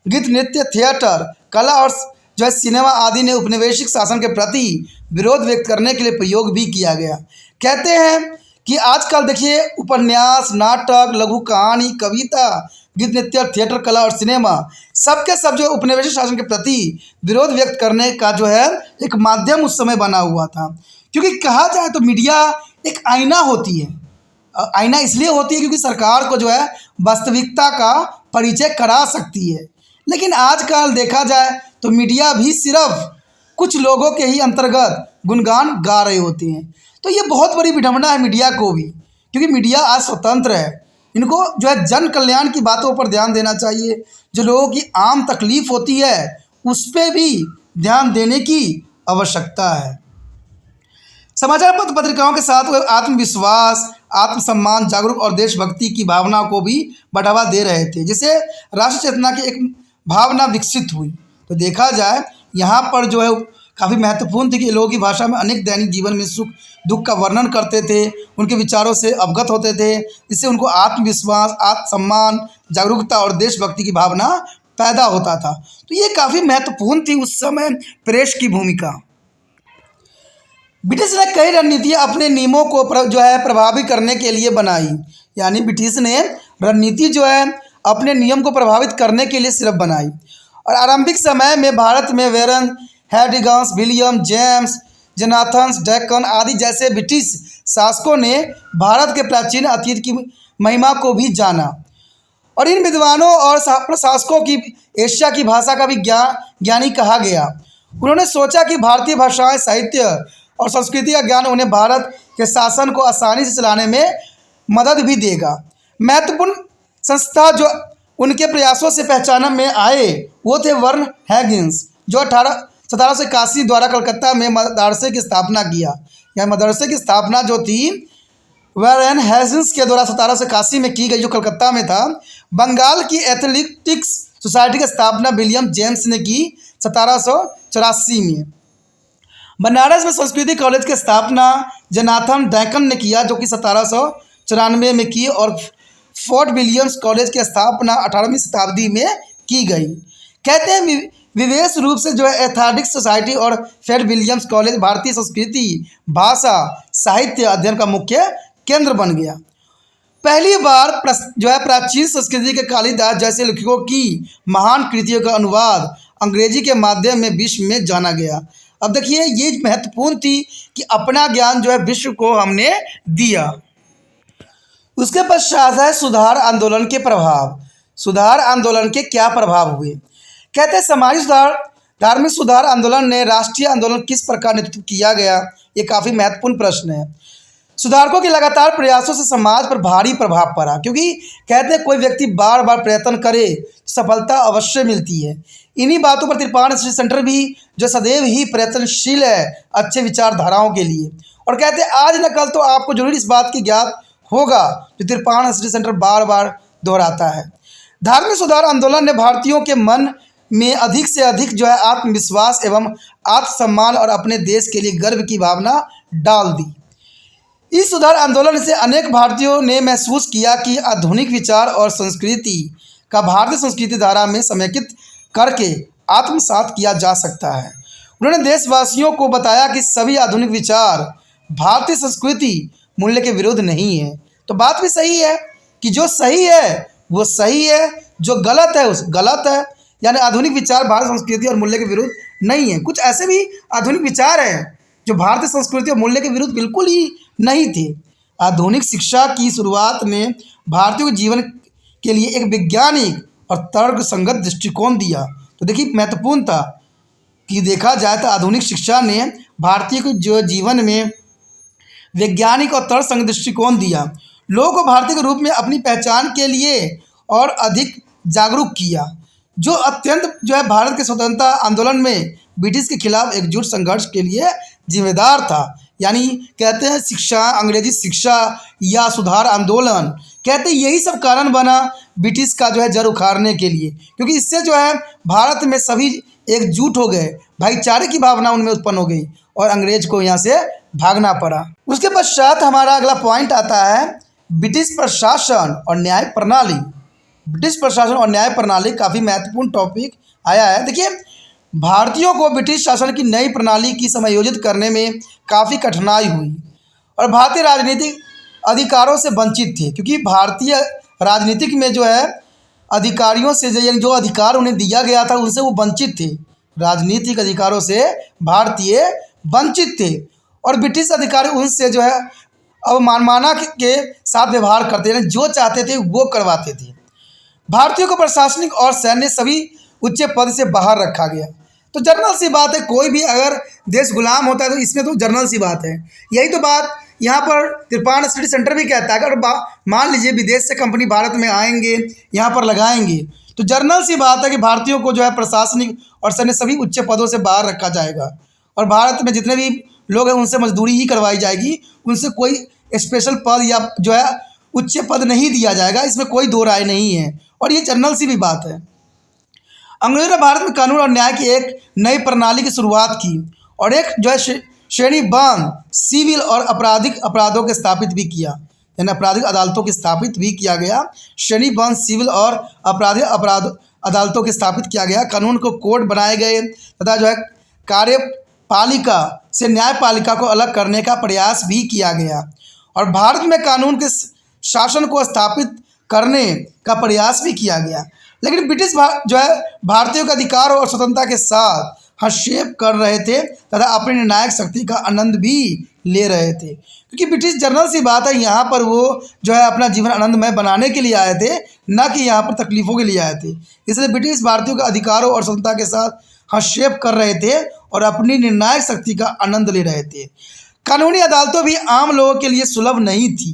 गीत, नृत्य, थिएटर, कला और जो है सिनेमा आदि ने उपनिवेशिक शासन के प्रति विरोध व्यक्त करने के लिए प्रयोग भी किया गया। कहते हैं कि आजकल देखिए उपन्यास, नाटक, लघु कहानी, कविता, गीत, नृत्य, थिएटर, कला और सिनेमा सबके सब जो उपनिवेशिक शासन के प्रति विरोध व्यक्त करने का जो है एक माध्यम उस समय बना हुआ था। क्योंकि कहा जाए तो मीडिया एक आईना होती है। आईना इसलिए होती है क्योंकि सरकार को जो है वास्तविकता का परिचय करा सकती है, लेकिन आजकल देखा जाए तो मीडिया भी सिर्फ कुछ लोगों के ही अंतर्गत गुणगान गा रहे होते हैं। तो ये बहुत बड़ी विडंबना है मीडिया को भी, क्योंकि मीडिया आज स्वतंत्र है। इनको जो है जन कल्याण की बातों पर ध्यान देना चाहिए, जो लोगों की आम तकलीफ होती है उस पर भी ध्यान देने की आवश्यकता है। समाचार पत्र पत्रिकाओं के साथ वे आत्मविश्वास, आत्मसम्मान, जागरूक और देशभक्ति की भावना को भी बढ़ावा दे रहे थे, जिससे राष्ट्र चेतना की एक भावना विकसित हुई। तो देखा जाए यहाँ पर जो है काफ़ी महत्वपूर्ण थी कि लोगों की भाषा में अनेक दैनिक जीवन में सुख दुख का वर्णन करते थे, उनके विचारों से अवगत होते थे, जिससे उनको आत्मविश्वास, आत्मसम्मान, जागरूकता और देशभक्ति की भावना पैदा होता था। तो ये काफ़ी महत्वपूर्ण थी उस समय प्रेस की भूमिका। ब्रिटिश ने कई रणनीतियाँ अपने नियमों को जो है प्रभावी करने के लिए बनाई, यानी ब्रिटिश ने रणनीति जो है अपने नियम को प्रभावित करने के लिए सिर्फ बनाई। और आरंभिक समय में भारत में वेरन हेडिगन्स, विलियम जेम्स, जोनाथन डेकन आदि जैसे ब्रिटिश शासकों ने भारत के प्राचीन अतीत की महिमा को भी जाना और इन विद्वानों और प्रशासकों की एशिया की भाषा का भी ज्ञानी कहा गया। उन्होंने सोचा कि भारतीय भाषाएं, साहित्य और संस्कृति का ज्ञान उन्हें भारत के शासन को आसानी से चलाने में मदद भी देगा। महत्वपूर्ण संस्था जो उनके प्रयासों से पहचान में आए वो थे वर्न हैगिन्स, जो 1781 द्वारा कलकत्ता में मदरसे की स्थापना किया। यह मदरसे की स्थापना जो थी वॉरेन हैगिन्स के द्वारा 1781 में की गई, जो कलकत्ता में था। बंगाल की एथलेटिक्स सोसाइटी की स्थापना विलियम जेम्स ने की 1784 में। बनारस में संस्कृति कॉलेज की स्थापना जोनाथन डेकन ने किया, जो कि 1794 में की, और फोर्ट विलियम्स कॉलेज की स्थापना 18वीं शताब्दी में की गई। कहते हैं विशेष रूप से जो है एथलेटिक्स सोसाइटी और फोर्ट विलियम्स कॉलेज भारतीय संस्कृति, भाषा, साहित्य अध्ययन का मुख्य केंद्र बन गया। पहली बार जो है प्राचीन संस्कृति के कालिदास जैसे लेखकों की महान कृतियों का अनुवाद अंग्रेजी के माध्यम में विश्व में जाना गया। अब देखिए ये महत्वपूर्ण थी कि अपना ज्ञान जो है विश्व को हमने दिया। उसके पश्चात है सुधार आंदोलन के प्रभाव। सुधार आंदोलन के क्या प्रभाव हुए? कहते हैं समाजी सुधार, धार्मिक सुधार आंदोलन ने राष्ट्रीय आंदोलन किस प्रकार नेतृत्व किया गया, ये काफ़ी महत्वपूर्ण प्रश्न है। सुधारकों के लगातार प्रयासों से समाज पर भारी प्रभाव पड़ा, क्योंकि कहते हैं कोई व्यक्ति बार बार प्रयत्न करे सफलता अवश्य मिलती है। इन्हीं बातों पर तिरपान स्टडी सेंटर भी जो सदैव ही प्रयत्नशील है अच्छे विचारधाराओं के लिए। और कहते हैं आज न कल तो आपको जरूर इस बात की ज्ञात होगा जो तिरपान स्टडी सेंटर बार बार दोहराता है। धार्मिक सुधार आंदोलन ने भारतीयों के मन में अधिक से अधिक जो है आत्मविश्वास एवं आत्मसम्मान और अपने देश के लिए गर्व की भावना डाल दी। इस सुधार आंदोलन से अनेक भारतीयों ने महसूस किया कि आधुनिक विचार और संस्कृति का भारतीय संस्कृति धारा में समेकित करके आत्मसात किया जा सकता है। उन्होंने देशवासियों को बताया कि सभी आधुनिक विचार भारतीय संस्कृति मूल्य के विरुद्ध नहीं है। तो बात भी सही है कि जो सही है वो सही है, जो गलत है उस गलत है। यानी आधुनिक विचार भारतीय संस्कृति और मूल्य के विरुद्ध नहीं है। कुछ ऐसे भी आधुनिक विचार हैं जो भारतीय संस्कृति और मूल्य के विरुद्ध बिल्कुल ही नहीं थे। आधुनिक शिक्षा की शुरुआत ने भारतीयों के जीवन के लिए एक वैज्ञानिक और तर्कसंगत दृष्टिकोण दिया। तो देखिए महत्वपूर्ण था कि देखा जाए तो आधुनिक शिक्षा ने भारतीय के जो जीवन में वैज्ञानिक और तर्कसंगत दृष्टिकोण दिया, लोगों को भारतीय के रूप में अपनी पहचान के लिए और अधिक जागरूक किया, जो अत्यंत जो है भारत के स्वतंत्रता आंदोलन में ब्रिटिश के खिलाफ एकजुट संघर्ष के लिए जिम्मेदार था। यानी कहते हैं शिक्षा, अंग्रेजी शिक्षा या सुधार आंदोलन, कहते हैं यही सब कारण बना ब्रिटिश का जो है जड़ उखाड़ने के लिए, क्योंकि इससे जो है भारत में सभी एकजुट हो गए, भाईचारे की भावना उनमें उत्पन्न हो गई और अंग्रेज को यहाँ से भागना पड़ा। उसके पश्चात हमारा अगला पॉइंट आता है ब्रिटिश प्रशासन और न्याय प्रणाली। ब्रिटिश प्रशासन और न्याय प्रणाली काफ़ी महत्वपूर्ण टॉपिक आया है। देखिए भारतीयों को ब्रिटिश शासन की नई प्रणाली की समायोजित करने में काफ़ी कठिनाई हुई और भारतीय राजनीतिक अधिकारों से वंचित थे, क्योंकि भारतीय राजनीतिक में जो है अधिकारियों से जो अधिकार उन्हें दिया गया था उनसे वो वंचित थे। राजनीतिक अधिकारों से भारतीय वंचित थे और ब्रिटिश अधिकारी उनसे जो है अवमानना के साथ व्यवहार करते थे, जो चाहते थे वो करवाते थे। भारतीयों को प्रशासनिक और सैन्य सभी उच्च पद से बाहर रखा गया। तो जर्नल सी बात है, कोई भी अगर देश गुलाम होता है तो इसमें तो जर्नल सी बात है। यही तो बात यहाँ पर त्रिपाण स्टडी सेंटर भी कहता है। अगर मान लीजिए विदेश से कंपनी भारत में आएंगे, यहाँ पर लगाएंगे, तो जर्नल सी बात है कि भारतीयों को जो है प्रशासनिक और सैन्य सभी उच्च पदों से बाहर रखा जाएगा और भारत में जितने भी लोग हैं उनसे मजदूरी ही करवाई जाएगी, उनसे कोई स्पेशल पद या जो है उच्च पद नहीं दिया जाएगा। इसमें कोई दो राय नहीं है और ये जर्नल सी भी बात है। अंग्रेजों ने भारत में कानून और न्याय की एक नई प्रणाली की शुरुआत की और एक जो है श्रेणीबद्ध सिविल और आपराधिक अपराधों के स्थापित भी किया, यानी आपराधिक अदालतों की स्थापित भी किया गया। श्रेणीबद्ध सिविल और आपराधिक अपराध अदालतों के स्थापित किया गया। कानून को कोड बनाए गए तथा जो है कार्यपालिका से न्यायपालिका को अलग करने का प्रयास भी किया गया और भारत में कानून के शासन को स्थापित करने का प्रयास भी किया गया। लेकिन ब्रिटिश जो है भारतीयों के अधिकार और स्वतंत्रता के साथ हस्तक्षेप कर रहे थे तथा अपनी निर्णायक शक्ति का आनंद भी ले रहे थे, क्योंकि ब्रिटिश जर्नल सी बात है, यहाँ पर वो जो है अपना जीवन आनंदमय बनाने के लिए आए थे, न कि यहाँ पर तकलीफ़ों के लिए आए थे। इसलिए ब्रिटिश भारतीयों के अधिकारों और स्वतंत्रता के साथ हस्तक्षेप कर रहे थे और अपनी निर्णायक शक्ति का आनंद ले रहे थे। कानूनी अदालतों भी आम लोगों के लिए सुलभ नहीं थी।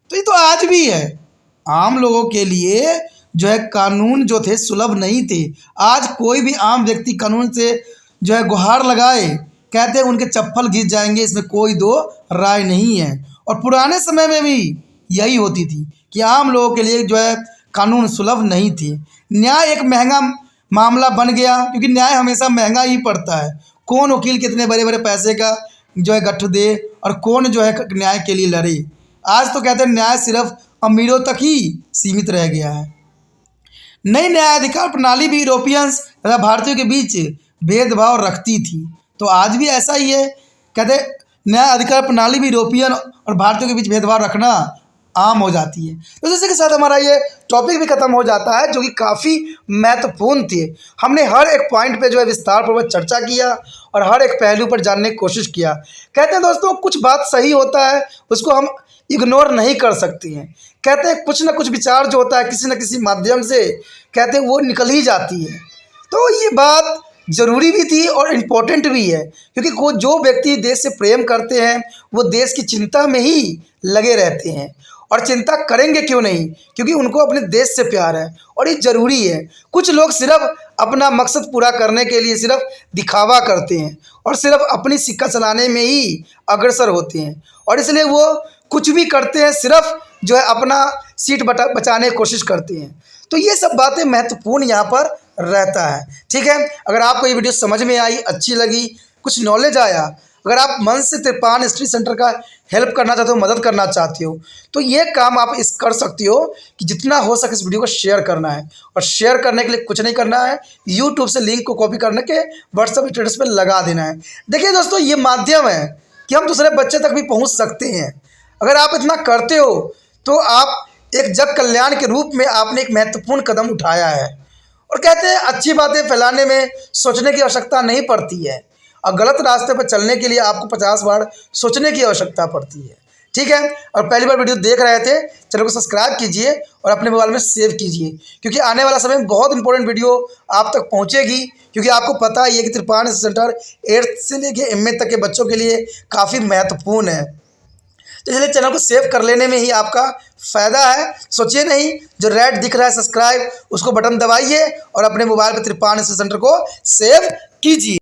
तो ये तो आज भी है, आम लोगों के लिए जो है कानून जो थे सुलभ नहीं थे। आज कोई भी आम व्यक्ति कानून से जो है गुहार लगाए, कहते हैं उनके चप्पल घिस जाएंगे, इसमें कोई दो राय नहीं है। और पुराने समय में भी यही होती थी कि आम लोगों के लिए जो है कानून सुलभ नहीं थे। न्याय एक महंगा मामला बन गया, क्योंकि न्याय हमेशा महंगा ही पड़ता है। कौन वकील कितने बड़े बड़े पैसे का जो है गठ दे और कौन जो है न्याय के लिए लड़े। आज तो कहते हैं न्याय सिर्फ अमीरों तक ही सीमित रह गया है। नई न्यायाधिकार प्रणाली भी यूरोपियंस तथा भारतीयों के बीच भेदभाव रखती थी। तो आज भी ऐसा ही है, कहते न्याय अधिकार प्रणाली भी यूरोपियन और भारतीयों के बीच भेदभाव रखना आम हो जाती है। तो इसी के साथ हमारा ये टॉपिक भी खत्म हो जाता है, जो कि काफ़ी महत्वपूर्ण थे। हमने हर एक पॉइंट पे जो है विस्तारपूर्वक चर्चा किया और हर एक पहलू पर जानने की कोशिश किया। कहते हैं दोस्तों कुछ बात सही होता है उसको हम इग्नोर नहीं कर सकते हैं। कहते हैं कुछ ना कुछ विचार जो होता है किसी न किसी माध्यम से कहते हैं वो निकल ही जाती है। तो ये बात ज़रूरी भी थी और इम्पोर्टेंट भी है, क्योंकि जो व्यक्ति देश से प्रेम करते हैं वो देश की चिंता में ही लगे रहते हैं। और चिंता करेंगे क्यों नहीं, क्योंकि उनको अपने देश से प्यार है और ये ज़रूरी है। कुछ लोग सिर्फ अपना मकसद पूरा करने के लिए सिर्फ दिखावा करते हैं और सिर्फ अपनी सिक्का चलाने में ही अग्रसर होते हैं और इसलिए वो कुछ भी करते हैं, सिर्फ जो है अपना सीट बचाने की कोशिश करते हैं। तो ये सब बातें महत्वपूर्ण यहाँ पर रहता है। ठीक है, अगर आपको ये वीडियो समझ में आई, अच्छी लगी, कुछ नॉलेज आया, अगर आप मन से त्रिपाण स्टडी सेंटर का हेल्प करना चाहते हो, मदद करना चाहते हो, तो ये काम आप इस कर सकती हो कि जितना हो सके इस वीडियो को शेयर करना है। और शेयर करने के लिए कुछ नहीं करना है, यूट्यूब से लिंक को कॉपी करने के व्हाट्सएप स्टेटस पर लगा देना है। देखिए दोस्तों, ये माध्यम है कि हम दूसरे बच्चे तक भी पहुँच सकते हैं। अगर आप इतना करते हो तो आप एक जग कल्याण के रूप में आपने एक महत्वपूर्ण कदम उठाया है। और कहते हैं अच्छी बातें फैलाने में सोचने की आवश्यकता नहीं पड़ती है, और गलत रास्ते पर चलने के लिए आपको 50 बार सोचने की आवश्यकता पड़ती है। ठीक है, और पहली बार वीडियो देख रहे थे, चैनल को सब्सक्राइब कीजिए और अपने मोबाइल में सेव कीजिए, क्योंकि आने वाला समय में बहुत इंपॉर्टेंट वीडियो आप तक पहुंचेगी। क्योंकि आपको पता ही है कि त्रिपाण सेंटर 8th से लेकर MA तक के बच्चों के लिए काफ़ी महत्वपूर्ण है। तो इसलिए चैनल को सेव कर लेने में ही आपका फ़ायदा है। सोचिए नहीं, जो रेड दिख रहा है सब्सक्राइब, उसको बटन दबाइए और अपने मोबाइल पर त्रिपाण सेंटर को सेव कीजिए।